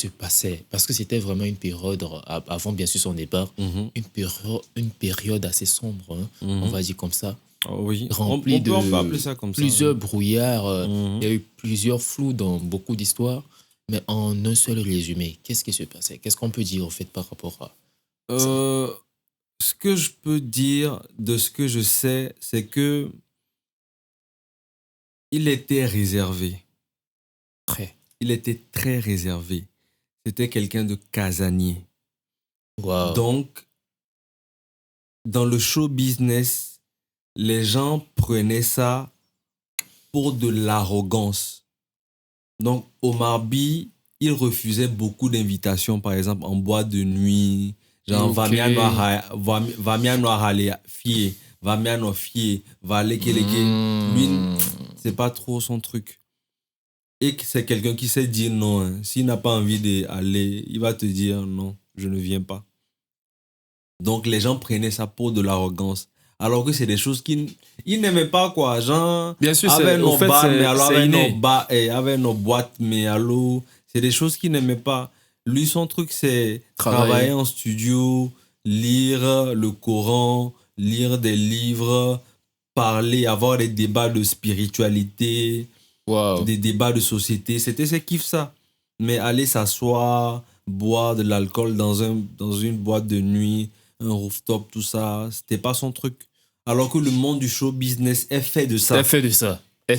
passait? Parce que c'était vraiment une période, avant bien sûr son départ, une période assez sombre, hein, on va dire comme ça. Oui, remplie on peut appeler ça comme plusieurs brouillards. Il y a eu plusieurs flous dans beaucoup d'histoires, mais en un seul résumé, qu'est-ce qui se passait? Qu'est-ce qu'on peut dire en fait par rapport à ça? Ce que je peux dire de ce que je sais, c'est que il était réservé. Il était très réservé. C'était quelqu'un de casanier. Wow. Donc, dans le show business, les gens prenaient ça pour de l'arrogance. Donc, Omar B, il refusait beaucoup d'invitations, par exemple, en boîte de nuit. Genre, va miano fie, va miano fie, va leke. Lui, c'est pas trop son truc. Et c'est quelqu'un qui sait dire non. Hein. S'il n'a pas envie d'aller, il va te dire non, je ne viens pas. Donc, les gens prenaient ça pour de l'arrogance. Alors que c'est des choses qu'ils n'aimaient pas, quoi. Genre, bien sûr, avec nos bars, mais alors avec nos boîtes, mais alors, c'est des choses qu'ils n'aimaient pas. Lui, son truc, c'est travailler en studio, lire le Coran, lire des livres, parler, avoir des débats de spiritualité, des débats de société. C'était ses kiffs, ça. Mais aller s'asseoir, boire de l'alcool dans une boîte de nuit, un rooftop, tout ça, c'était pas son truc. Alors que le monde du show business est fait de ça. Donc, les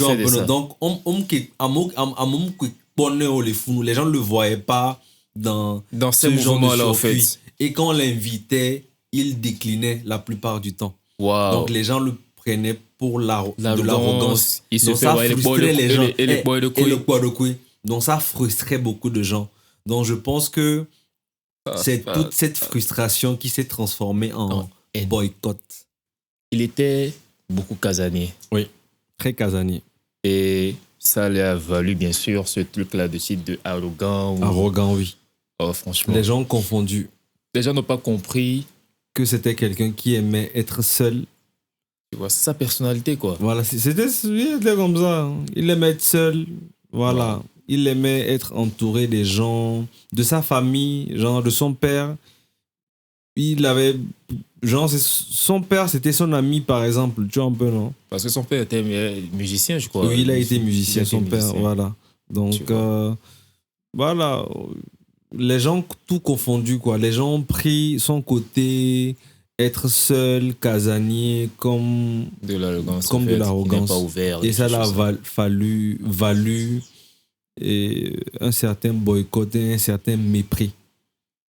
gens ne le voyaient pas dans ces mouvements-là, en fait. Et quand on l'invitait, il déclinait la plupart du temps. Wow. Donc, les gens le prenaient pour de l'arrogance. Donc, ça frustrait les gens. Et le poids de couille. Donc, ça frustrait beaucoup de gens. Donc, je pense que c'est toute cette frustration qui s'est transformée en boycott. Il était beaucoup casanier. Oui, très casanier. Et ça lui a valu, bien sûr, ce truc-là de titre de arrogant. Arrogant, oui. Oh, franchement. Les gens ont confondu. Les gens n'ont pas compris que c'était quelqu'un qui aimait être seul. Tu vois, c'est sa personnalité, quoi. Voilà, c'était comme ça. Il aimait être seul. Voilà. Wow. Il aimait être entouré des gens, de sa famille, genre de son père. Il avait genre, son père, c'était son ami, par exemple. Tu vois un peu, non? Parce que son père était musicien, je crois. Oui, il a été musicien, Il a été son père, musicien. voilà. Donc, voilà. Les gens, tout confondu, quoi. Les gens ont pris son côté être seul, casanier, comme De l'arrogance. Comme en de fait. l'arrogance. Il n'est pas ouvert. et des ça l'a choses comme valu et un certain boycott et un certain mépris.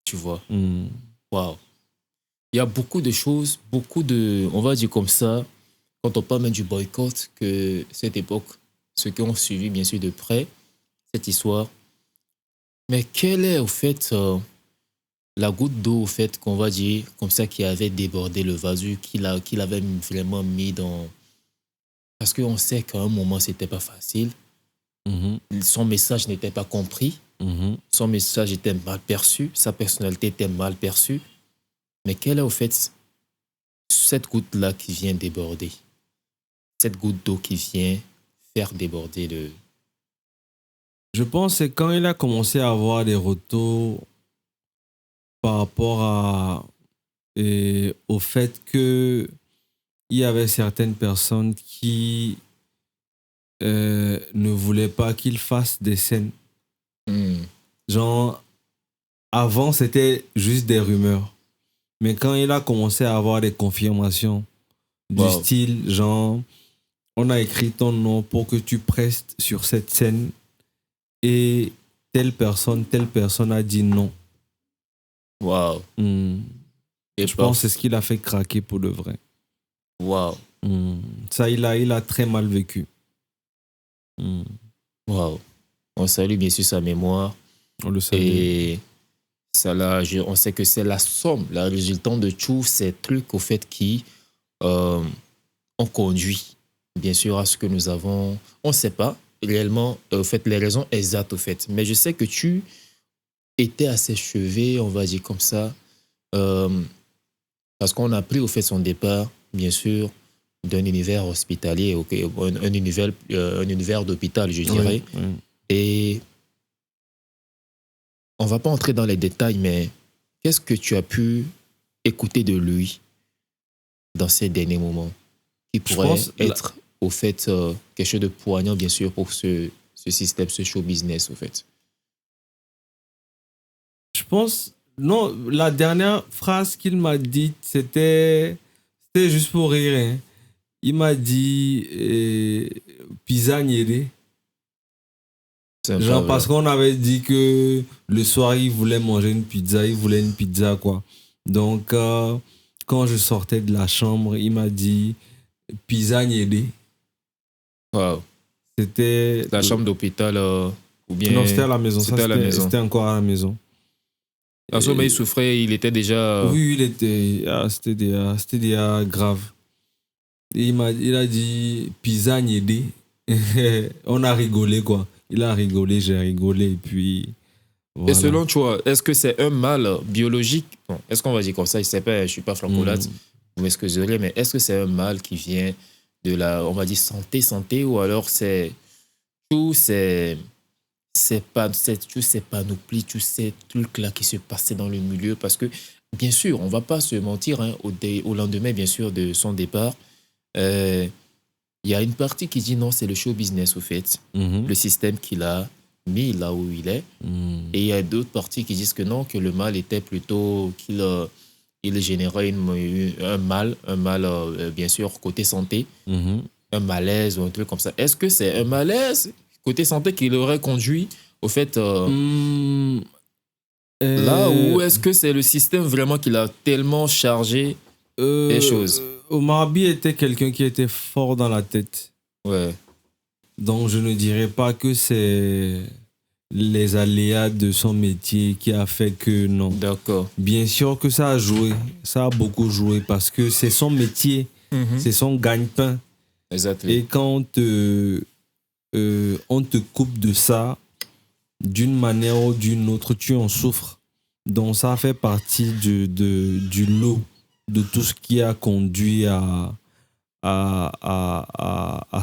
Tu vois. Mm. Waouh. Il y a beaucoup de choses, on va dire comme ça, quand on parle même du boycott, que cette époque, ceux qui ont suivi bien sûr de près cette histoire. Mais quelle est au fait la goutte d'eau au fait qu'on va dire comme ça qui avait débordé le vase, qu'il avait vraiment mis dans... Parce qu'on sait qu'à un moment, c'était pas facile. Mhm. Son message n'était pas compris. Mhm. Son message était mal perçu. Sa personnalité était mal perçue. Mais quelle est au fait cette goutte-là qui vient déborder? Cette goutte d'eau qui vient faire déborder le... Je pense que c'est quand il a commencé à avoir des retours par rapport au fait que il y avait certaines personnes qui ne voulaient pas qu'il fasse des scènes. Genre, avant, c'était juste des rumeurs. Mais quand il a commencé à avoir des confirmations du style, genre, on a écrit ton nom pour que tu prestes sur cette scène et telle personne a dit non. Waouh. Je pense que c'est ce qui l'a fait craquer pour de vrai. Waouh. Ça, il a très mal vécu. Waouh. On salue bien sûr sa mémoire. On le salue. Et ça, là, on sait que c'est la somme, la résultante de tous ces trucs au fait qui ont conduit bien sûr à ce que nous avons. On ne sait pas réellement au fait, les raisons exactes au fait. Mais je sais que tu étais assez chevé, on va dire comme ça, parce qu'on a pris au fait son départ, bien sûr, d'un univers hospitalier, un univers d'hôpital, je dirais. Oui. Et on ne va pas entrer dans les détails, mais qu'est-ce que tu as pu écouter de lui dans ces derniers moments qui pourrait être au fait quelque chose de poignant, bien sûr, pour ce système, ce show business, au fait? Je pense, non, la dernière phrase qu'il m'a dite, c'était juste pour rire. Hein. Il m'a dit pizza niéré. Genre parce qu'on avait dit que le soir, il voulait manger une pizza, il voulait une pizza, quoi. Donc, quand je sortais de la chambre, il m'a dit pizza niéré. Wow. C'était la chambre d'hôpital ou bien... Non, c'était à la maison. C'était encore à la maison. En ce moment, il souffrait, il était déjà... Oui, il était... c'était déjà grave. Et il a dit pizza niéré. On a rigolé, quoi. Il a rigolé, j'ai rigolé, et puis... Voilà. Et selon toi, est-ce que c'est un mal biologique? Bon, est-ce qu'on va dire comme ça? Je ne suis pas francolade, vous m'excuserez, mais est-ce que c'est un mal qui vient de la, on va dire, santé, ou alors c'est tous ces panoplies, tous ces trucs-là qui se passaient dans le milieu? Parce que, bien sûr, on ne va pas se mentir, hein, au lendemain, bien sûr, de son départ, il y a une partie qui dit non, c'est le show business, au fait, le système qu'il a mis là où il est. Et il y a d'autres parties qui disent que non, que le mal était plutôt qu'il générait un mal, bien sûr, côté santé, un malaise ou un truc comme ça. Est-ce que c'est un malaise côté santé qui l'aurait conduit au fait là, ou est-ce que c'est le système vraiment qui l'a tellement chargé les choses? Omar Sy était quelqu'un qui était fort dans la tête. Ouais. Donc, je ne dirais pas que c'est les aléas de son métier qui a fait que non. D'accord. Bien sûr que ça a joué. Ça a beaucoup joué parce que c'est son métier. C'est son gagne-pain. Exactement. Et quand on te coupe de ça, d'une manière ou d'une autre, tu en souffres. Donc, ça fait partie du lot de tout ce qui a conduit à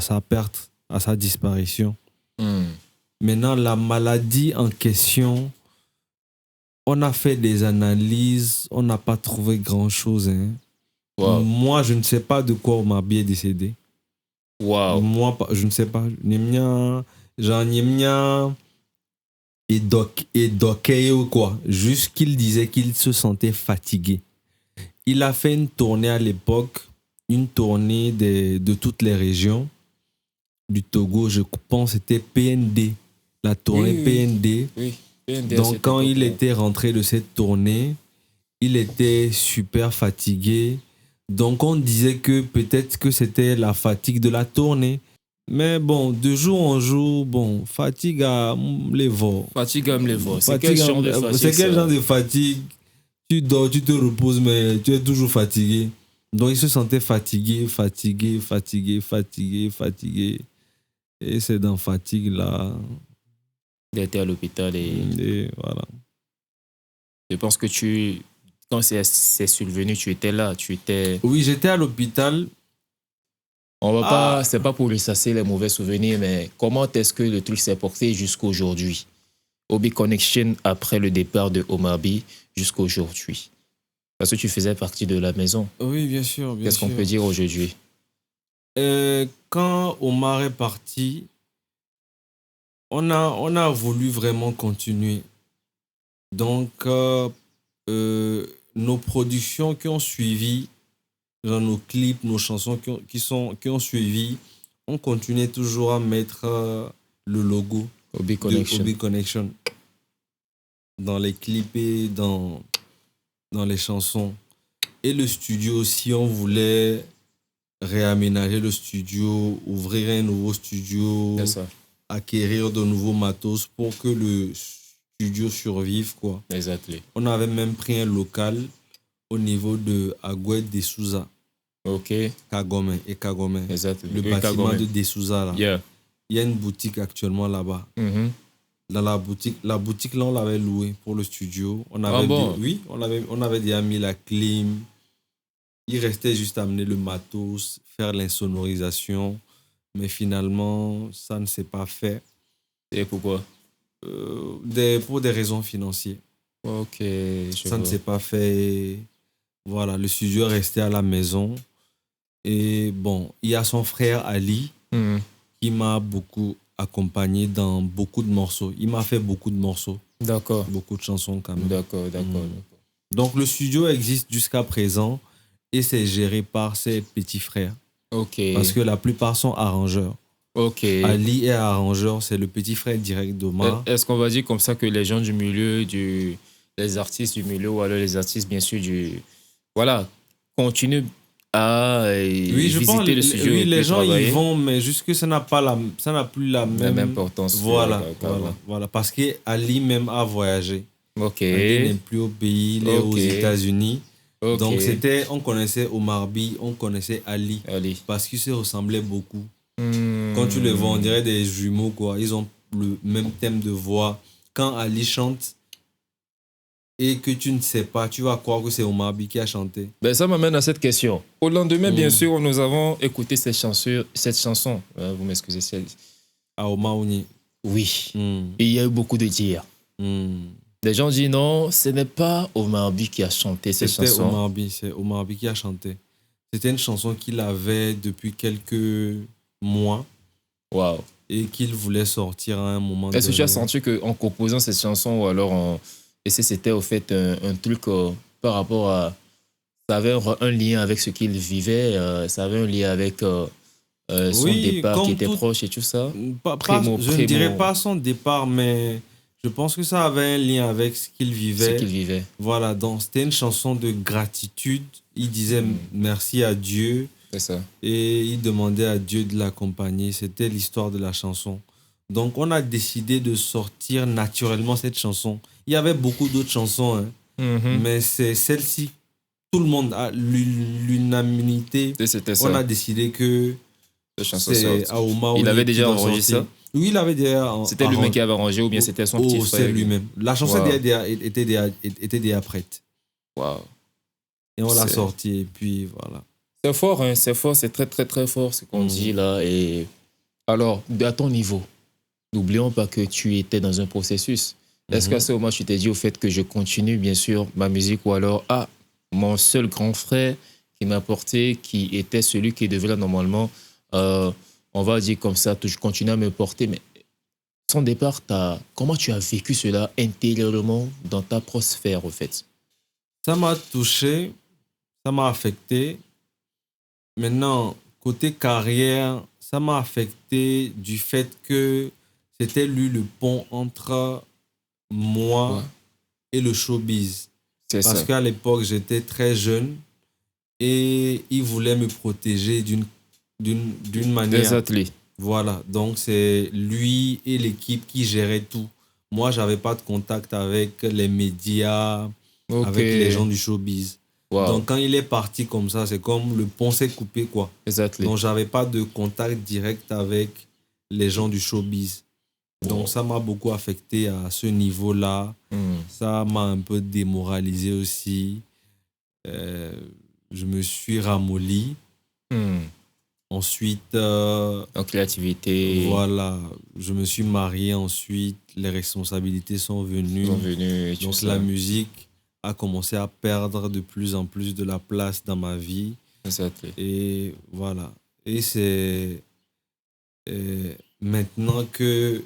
sa perte, à sa disparition. Maintenant, la maladie en question, on a fait des analyses, on n'a pas trouvé grand-chose. Hein. Wow. Moi, je ne sais pas de quoi Omar B est décédé. Wow. Moi, je ne sais pas. Nyemnia et Dokeye ou quoi. Juste qu'il disait qu'il se sentait fatigué. Il a fait une tournée à l'époque, une tournée de toutes les régions du Togo. Je pense que c'était PND, la tournée PND. Oui. PND, Donc quand il était rentré de cette tournée, il était super fatigué. Donc on disait que peut-être que c'était la fatigue de la tournée. Mais bon, de jour en jour, bon, fatigue à les voix. Fatigue à les voix. C'est quel genre de fatigue? C'est quel genre de fatigue? Tu dors, tu te reposes, mais tu es toujours fatigué. Donc il se sentait fatigué. Et c'est dans fatigue là. Il était à l'hôpital et voilà. Je pense que quand c'est survenu, tu étais là, Oui, j'étais à l'hôpital. On va pas, c'est pas pour ressasser les mauvais souvenirs, mais comment est-ce que le truc s'est porté jusqu'à aujourd'hui? Obi Connection après le départ de Omar B jusqu'à aujourd'hui. Parce que tu faisais partie de la maison. Oui, bien sûr. Qu'est-ce qu'on peut dire aujourd'hui? Quand Omar est parti, on a voulu vraiment continuer. Donc, nos productions qui ont suivi, dans nos clips, nos chansons qui ont suivi, on continuait toujours à mettre le logo Obi de Obi Connection dans les clips et dans les chansons. Et le studio aussi, on voulait réaménager le studio, ouvrir un nouveau studio, acquérir de nouveaux matos pour que le studio survive, quoi. Exactement. On avait même pris un local au niveau de Agouet de Souza. Ok. Kagome. Exactement. Le bâtiment de De Souza, là. Yeah. Il y a une boutique actuellement là-bas. Mm-hmm. Dans la boutique là, on l'avait louée pour le studio. On avait on avait déjà mis la clim. Il restait juste à amener le matos, faire l'insonorisation. Mais finalement, ça ne s'est pas fait. Et pourquoi? Pour des raisons financières. Ok. Ça ne s'est pas fait. Voilà, le studio est resté à la maison. Et bon, il y a son frère Ali qui m'a beaucoup accompagné dans beaucoup de morceaux. Il m'a fait beaucoup de morceaux. D'accord. Beaucoup de chansons quand même. D'accord. Donc le studio existe jusqu'à présent et c'est géré par ses petits frères. Ok. Parce que la plupart sont arrangeurs. Ok. Ali est arrangeur, c'est le petit frère direct d'Omar. Est-ce qu'on va dire comme ça que les gens du milieu, les artistes du milieu ou alors les artistes bien sûr voilà, continuent à visiter le studio? Oui, les gens y vont, mais juste que ça n'a plus la même importance. Voilà, parce que Ali même a voyagé. Ok. Ali n'est plus au pays, il est aux États-Unis. Okay. Donc on connaissait Omar B, on connaissait Ali. Parce qu'ils se ressemblaient beaucoup. Quand tu les vois, on dirait des jumeaux, quoi. Ils ont le même thème de voix. Quand Ali chante et que tu ne sais pas, tu vas croire que c'est Omar B qui a chanté. Ben, ça m'amène à cette question. Au lendemain, bien sûr, nous avons écouté cette chanson. Vous m'excusez, à Omar Ouni. Oui. Et il y a eu beaucoup de dires. Des gens disent non, ce n'est pas Omar B qui a chanté cette chanson. C'est Omar B qui a chanté. C'était une chanson qu'il avait depuis quelques mois. Wow. Et qu'il voulait sortir à un moment. Est-ce que tu as senti qu'en composant cette chanson ou alors et c'était au fait un truc par rapport à... Ça avait un lien avec ce qu'il vivait, ça avait un lien avec son départ qui était proche et tout ça? Je ne dirais pas son départ, mais je pense que ça avait un lien avec ce qu'il vivait. Voilà, donc c'était une chanson de gratitude. Il disait merci à Dieu. C'est ça. Et il demandait à Dieu de l'accompagner. C'était l'histoire de la chanson. Donc on a décidé de sortir naturellement cette chanson. Il y avait beaucoup d'autres chansons, mais c'est celle-ci. Tout le monde a l'unanimité. On a décidé que c'est Aouma. Il avait déjà enregistré ça? Oui, il avait déjà. C'était lui-même qui avait arrangé ou bien c'était son petit frère? C'est lui-même. La chanson était déjà prête. Wow. Et on l'a sortie et puis voilà. C'est fort, hein? C'est fort, c'est très très très fort ce qu'on dit là. Et alors, à ton niveau, n'oublions pas que tu étais dans un processus. Est-ce qu'à ce moment, tu t'es dit au fait que je continue bien sûr ma musique ou alors mon seul grand frère qui qui m'a porté, qui était celui qui devrait normalement, on va dire comme ça, toujours continuer à me porter. Mais son départ, comment tu as vécu cela intérieurement dans ta propre sphère, au fait? Ça m'a touché, ça m'a affecté. Maintenant, côté carrière, ça m'a affecté du fait que c'était lui le pont entre moi et le showbiz. C'est Parce ça. qu'à l'époque, j'étais très jeune et il voulait me protéger d'une manière. Des athlètes. Voilà, donc c'est lui et l'équipe qui géraient tout. Moi, j'avais pas de contact avec les médias, Ok. avec les gens du showbiz. Wow. Donc quand il est parti comme ça, c'est comme le pont s'est coupé, quoi. Les athlètes. Donc j'avais pas de contact direct avec les gens du showbiz. Donc ça m'a beaucoup affecté à ce niveau-là. Ça m'a un peu démoralisé aussi. Je me suis ramolli. Ensuite, En créativité. voilà, je me suis marié ensuite. Les responsabilités sont venues. Et tout Donc ça. la musique a commencé à perdre de plus en plus de la place dans ma vie. Les athlètes. Et voilà. Et c'est maintenant que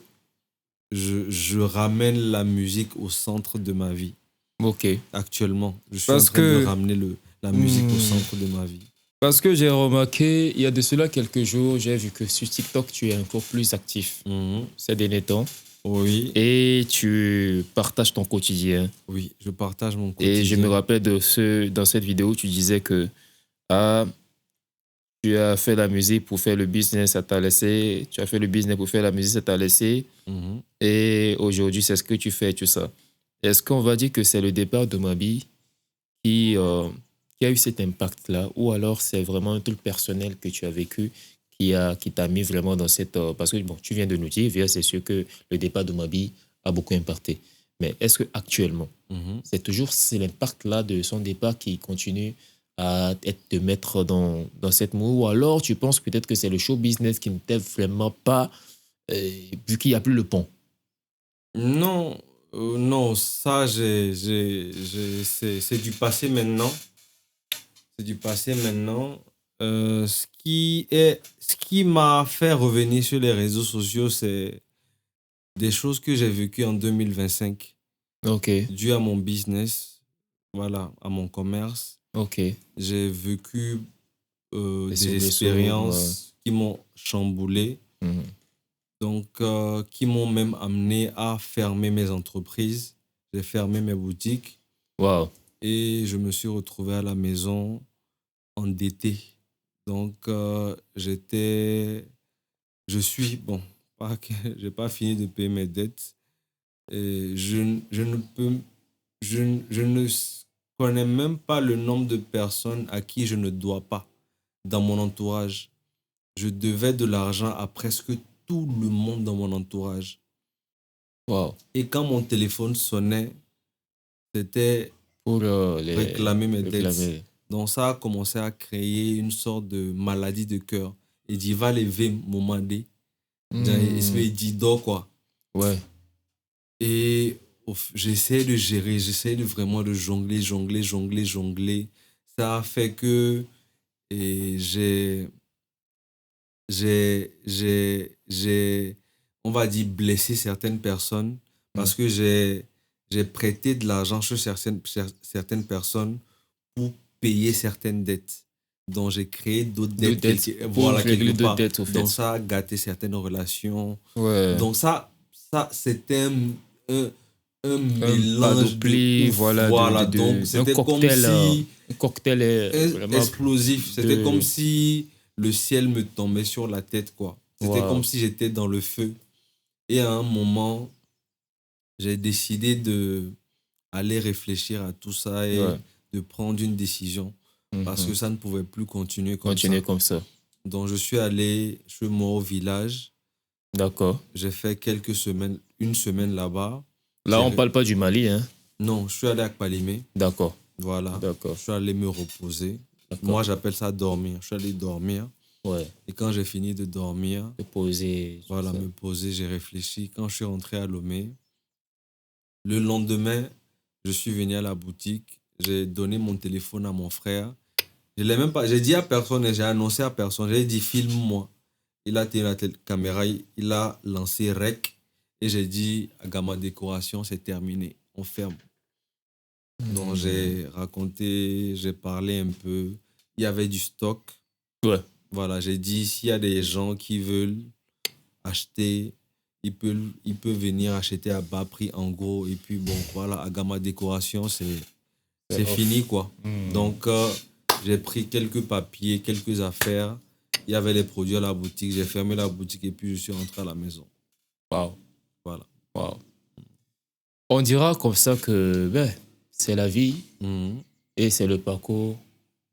je ramène la musique au centre de ma vie. Ok. Actuellement, je suis Parce en train de que- ramener la musique au centre de ma vie. Parce que j'ai remarqué, il y a de cela quelques jours, j'ai vu que sur TikTok, tu es encore plus actif ces derniers temps. Oui, Et tu partages ton quotidien. oui, je partage mon quotidien. Et je me rappelle dans cette vidéo, tu disais que tu as fait la musique pour faire le business, ça t'a laissé. Tu as fait le business pour faire la musique, ça t'a laissé. Mhm. Et aujourd'hui, c'est ce que tu fais, tout ça. Est-ce qu'on va dire que c'est le départ de Mabi qui a eu cet impact-là, ou alors c'est vraiment un truc personnel que tu as vécu qui t'a mis vraiment dans cette... parce que bon, tu viens de nous dire, c'est sûr que le départ de Mabi a beaucoup impacté. Mais est-ce qu'actuellement, Mhm. c'est l'impact-là de son départ qui continue à te mettre dans cette moue, ou alors tu penses peut-être que c'est le show business qui ne t'aide vraiment pas, vu qu'il n'y a plus le pont? Non, non, ça, c'est du passé maintenant. C'est du passé maintenant. Ce qui m'a fait revenir sur les réseaux sociaux, c'est des choses que j'ai vécues en 2025, Ok, dû à mon business, voilà, à mon commerce. ok. J'ai vécu Des des soubresauts, expériences qui m'ont chamboulé, Mhm. donc qui m'ont même amené à fermer mes entreprises. J'ai fermé mes boutiques Wow. et je me suis retrouvé à la maison endetté. Donc, bon, pas que j'ai pas fini de payer mes dettes. Et je ne connais même pas le nombre de personnes à qui je ne dois pas dans mon entourage. Je devais de l'argent à presque tout le monde dans mon entourage. Wow. Et quand mon téléphone sonnait, c'était Pour réclamer mes dettes. réclamer. Donc ça a commencé à créer une sorte de maladie de cœur. Et dit, va lever mon mandé. Il se dit, dors quoi. Ouais. Et j'essaie de gérer, j'essaie de vraiment de jongler. Ça a fait que j'ai, on va dire, blessé certaines personnes parce que j'ai prêté de l'argent sur certaines personnes pour payer certaines dettes. Donc, j'ai créé d'autres dettes. Voilà, quelque part. dettes, au fait. Donc, ça a gâté certaines relations. Ouais. Donc, ça c'était un mélange panoplie, de ouf. voilà, donc, c'était un cocktail, comme si... un cocktail vraiment explosif. C'était de- comme si le ciel me tombait sur la tête, quoi. C'était Wow. comme si j'étais dans le feu. Et à un moment, j'ai décidé d'aller réfléchir à tout ça et Ouais. de prendre une décision. Parce que ça ne pouvait plus continuer comme continuer ça. comme ça. Donc, je suis mort au village. D'accord. J'ai fait une semaine là-bas. Là, on ne parle pas du Mali, hein? Non, je suis allé à Kpalimé. D'accord. Voilà. D'accord. Je suis allé me reposer. D'accord. Moi, j'appelle ça dormir. Je suis allé dormir. Ouais. Et quand j'ai fini de dormir, De poser. voilà, ça. me poser, j'ai réfléchi. Quand je suis rentré à Lomé, le lendemain, je suis venu à la boutique. J'ai donné mon téléphone à mon frère. Je l'ai même pas. J'ai dit à personne et j'ai annoncé à personne. J'ai dit filme-moi. Il a tenu la caméra, il a lancé rec et j'ai dit à Gamma Décoration, c'est terminé, on ferme. Donc j'ai raconté, j'ai parlé un peu. Il y avait du stock. Ouais. Voilà, j'ai dit s'il y a des gens qui veulent acheter, ils peuvent venir acheter à bas prix en gros. Et puis bon, voilà, à Gamma Décoration, c'est fini quoi. Donc j'ai pris quelques papiers, quelques affaires. Il y avait les produits à la boutique. J'ai fermé la boutique et puis je suis rentré à la maison. Waouh. Voilà. Waouh. On dira comme ça que c'est la vie et c'est le parcours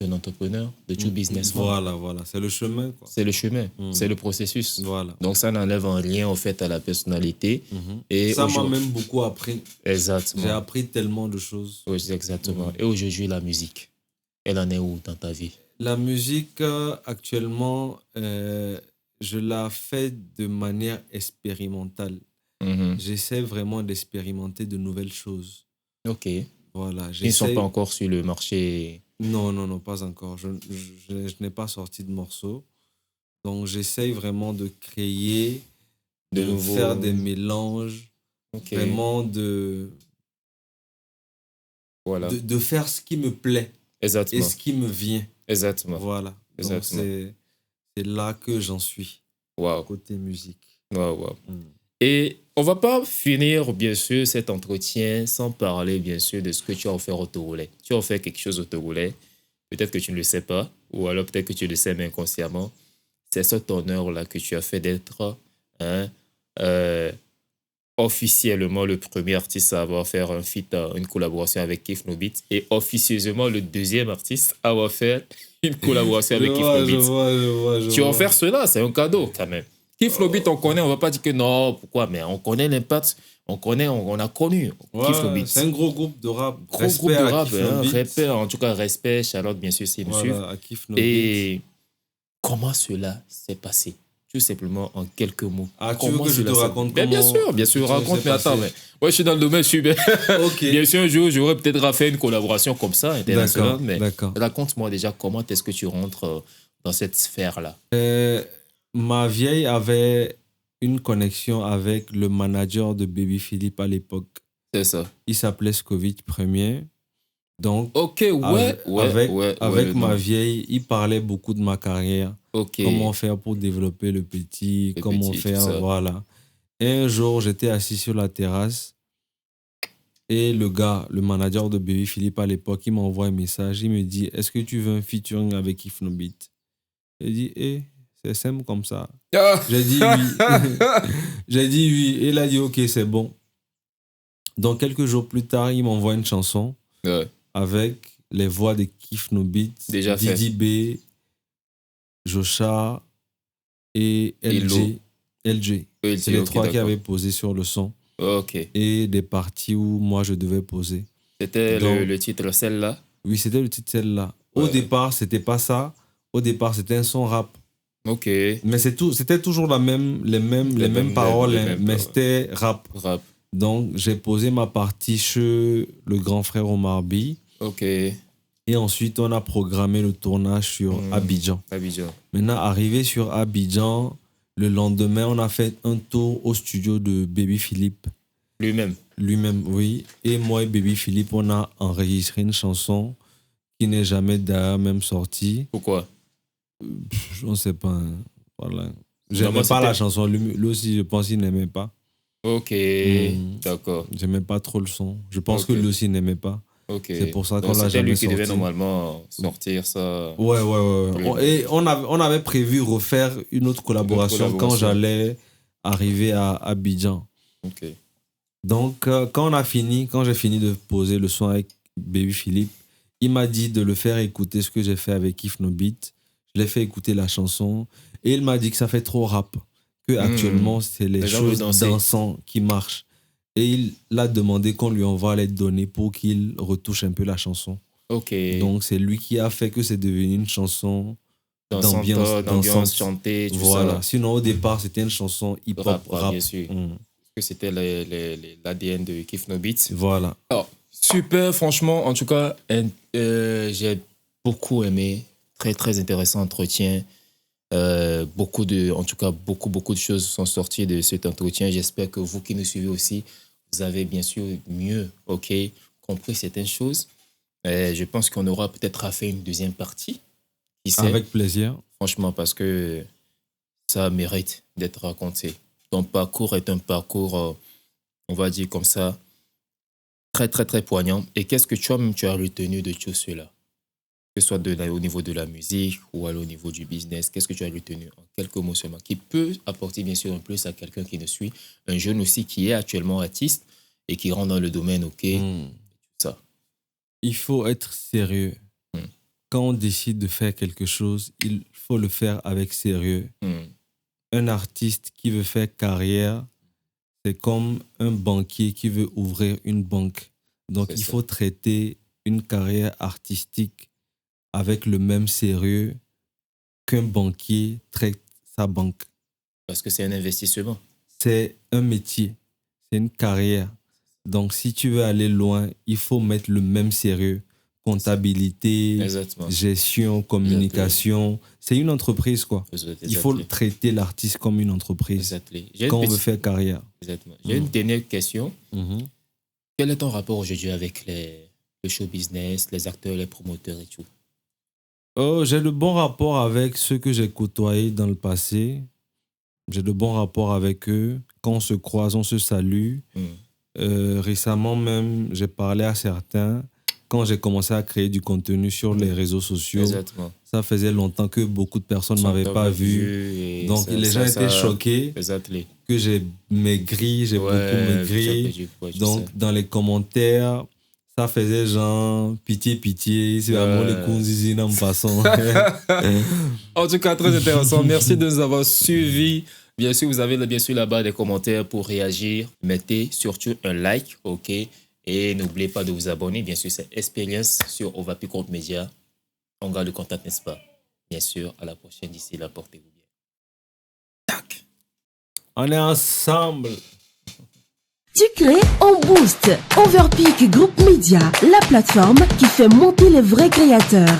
d'un entrepreneur, de tout businessman. Voilà. C'est le chemin, quoi. C'est le chemin, c'est le processus. Voilà. Donc ça n'enlève en rien au fait à la personnalité. Et ça m'a même beaucoup appris. Exactement. J'ai appris tellement de choses. Oui, exactement. Et aujourd'hui, la musique, elle en est où dans ta vie? La musique, actuellement, je la fais de manière expérimentale. J'essaie vraiment d'expérimenter de nouvelles choses. Ok. Voilà. Ils ne sont pas encore sur le marché? Non, pas encore. Je n'ai pas sorti de morceaux. Donc, j'essaie vraiment de créer, de faire des mélanges, vraiment de faire ce qui me plaît. Exactement. Et ce qui me vient. Exactement. Voilà. Exactement. Donc, c'est là que j'en suis. Wow. Côté musique. Wow. Et on ne va pas finir, bien sûr, cet entretien sans parler, bien sûr, de ce que tu as offert au Togolais. Tu as offert quelque chose au Togolais. Peut-être que tu ne le sais pas, ou alors peut-être que tu le sais, mais inconsciemment. C'est cet honneur-là que tu as fait d'être officiellement le premier artiste à avoir fait un feat, une collaboration avec Kif No Beat, et officieusement le deuxième artiste à avoir fait une collaboration avec Kif No Beat. Je vois. Tu as offert cela, c'est un cadeau quand même. Kif No Beat, on connaît, on ne va pas dire que non, pourquoi, mais on connaît l'impact, on a connu Kif No Beat. C'est un gros groupe de rap. Gros groupe de rap, respect, en tout cas respect, Charlotte bien sûr, c'est une suite. À Kif No Et comment cela s'est passé? Tout simplement en quelques mots. Tu veux que je te raconte comment... Bien sûr, raconte, mais attends, mais moi je suis dans le domaine, je suis bien. Okay. Bien sûr, un jour, j'aurais peut-être fait une collaboration comme ça, internationale, mais d'accord. Raconte-moi déjà comment est-ce que tu rentres dans cette sphère-là. Ma vieille avait une connexion avec le manager de Baby Philippe à l'époque. C'est ça. Il s'appelait Skovich Premier. Donc, avec ma vieille, il parlait beaucoup de ma carrière. Comment faire pour développer le petit, comment faire, voilà. Et un jour, j'étais assis sur la terrasse et le gars, le manager de Baby Philippe à l'époque, il m'envoie un message. Il me dit, est-ce que tu veux un featuring avec Kif No Beat? J'ai dit, c'est simple comme ça. J'ai dit oui. J'ai dit oui. Et il a dit, ok, c'est bon. Donc, quelques jours plus tard, il m'envoie une chanson avec les voix de Kif No Beat, Didi B, Jocha et LG. C'est les trois qui avaient posé sur le son. Et des parties où moi je devais poser. C'était le titre Celle-là? Oui, c'était le titre Celle-là. Au départ, c'était pas ça. Au départ, c'était un son rap. Mais c'était toujours les mêmes paroles, mais c'était rap. Donc, j'ai posé ma partie chez le grand frère Omar B. Et ensuite, on a programmé le tournage sur Abidjan. Maintenant, arrivé sur Abidjan, le lendemain, on a fait un tour au studio de Baby Philippe. Lui-même, oui. Et moi et Baby Philippe, on a enregistré une chanson qui n'est jamais d'ailleurs même sortie. Pourquoi? Je ne sais pas. Hein. Voilà. J'aimais pas la chanson. Lui aussi, je pense qu'il n'aimait pas. D'accord. J'aimais pas trop le son. Je pense que lui aussi n'aimait pas. C'est pour ça qu'on l'a jamais sorti. C'était lui qui devait normalement sortir ça. Ouais. Et on avait prévu refaire une autre collaboration quand j'allais arriver à Abidjan. Donc, quand j'ai fini de poser le son avec Baby Philippe, il m'a dit de le faire écouter ce que j'ai fait avec Kif No Beat. Je l'ai fait écouter la chanson et il m'a dit que ça fait trop rap. Que actuellement, c'est les choses dansantes qui marchent. Et il a demandé qu'on lui envoie les données pour qu'il retouche un peu la chanson. Donc, c'est lui qui a fait que c'est devenu une chanson d'ambiance chantée, tout ça. Sinon, au départ, c'était une chanson hip-hop rap. Bien sûr. Que c'était l'ADN de Kif No Beat. Voilà. Alors, super, franchement, en tout cas, j'ai beaucoup aimé Très, très intéressant entretien. Beaucoup de choses sont sorties de cet entretien. J'espère que vous qui nous suivez aussi, vous avez bien sûr mieux compris certaines choses. Je pense qu'on aura peut-être à faire une deuxième partie. Qui sait? Avec plaisir. Franchement, parce que ça mérite d'être raconté. Ton parcours est un parcours, on va dire comme ça, très, très, très poignant. Et qu'est-ce que toi-même tu as retenu de tout cela? Que ce soit au niveau de la musique ou au niveau du business, qu'est-ce que tu as retenu en quelques mots seulement, qui peut apporter bien sûr un plus à quelqu'un qui nous suit, un jeune aussi qui est actuellement artiste et qui rentre dans le domaine, tout ça. Il faut être sérieux. Quand on décide de faire quelque chose, il faut le faire avec sérieux. Un artiste qui veut faire carrière, c'est comme un banquier qui veut ouvrir une banque. Donc, il faut traiter une carrière artistique avec le même sérieux qu'un banquier traite sa banque. Parce que c'est un investissement. C'est un métier, c'est une carrière. Donc, si tu veux aller loin, il faut mettre le même sérieux. Comptabilité, Exactement. gestion, communication. C'est une entreprise, quoi. Exactement. Il faut traiter l'artiste comme une entreprise quand on veut faire carrière. Exactement. J'ai une dernière question. Quel est ton rapport aujourd'hui avec le show business, les acteurs, les promoteurs et tout? J'ai de bons rapports avec ceux que j'ai côtoyés dans le passé. J'ai de bons rapports avec eux. Quand on se croise, on se salue. Récemment même, j'ai parlé à certains. Quand j'ai commencé à créer du contenu sur les réseaux sociaux, Exactement. Ça faisait longtemps que beaucoup de personnes ne m'avaient pas vu. Donc, les gens étaient choqués que j'ai maigri, j'ai beaucoup maigri. Donc, dans les commentaires, ça faisait genre pitié, c'est vraiment les cousines en passant. En tout cas, très intéressant. Merci de nous avoir suivis. Bien sûr, vous avez bien sûr là-bas des commentaires pour réagir. Mettez surtout un like, et n'oubliez pas de vous abonner. Bien sûr, c'est Experience sur Overpeak Group Media. On garde le contact, n'est-ce pas? Bien sûr, à la prochaine. D'ici là, portez-vous bien. Tac! On est ensemble. Tu crées, on booste. Overpeak Group Media, la plateforme qui fait monter les vrais créateurs.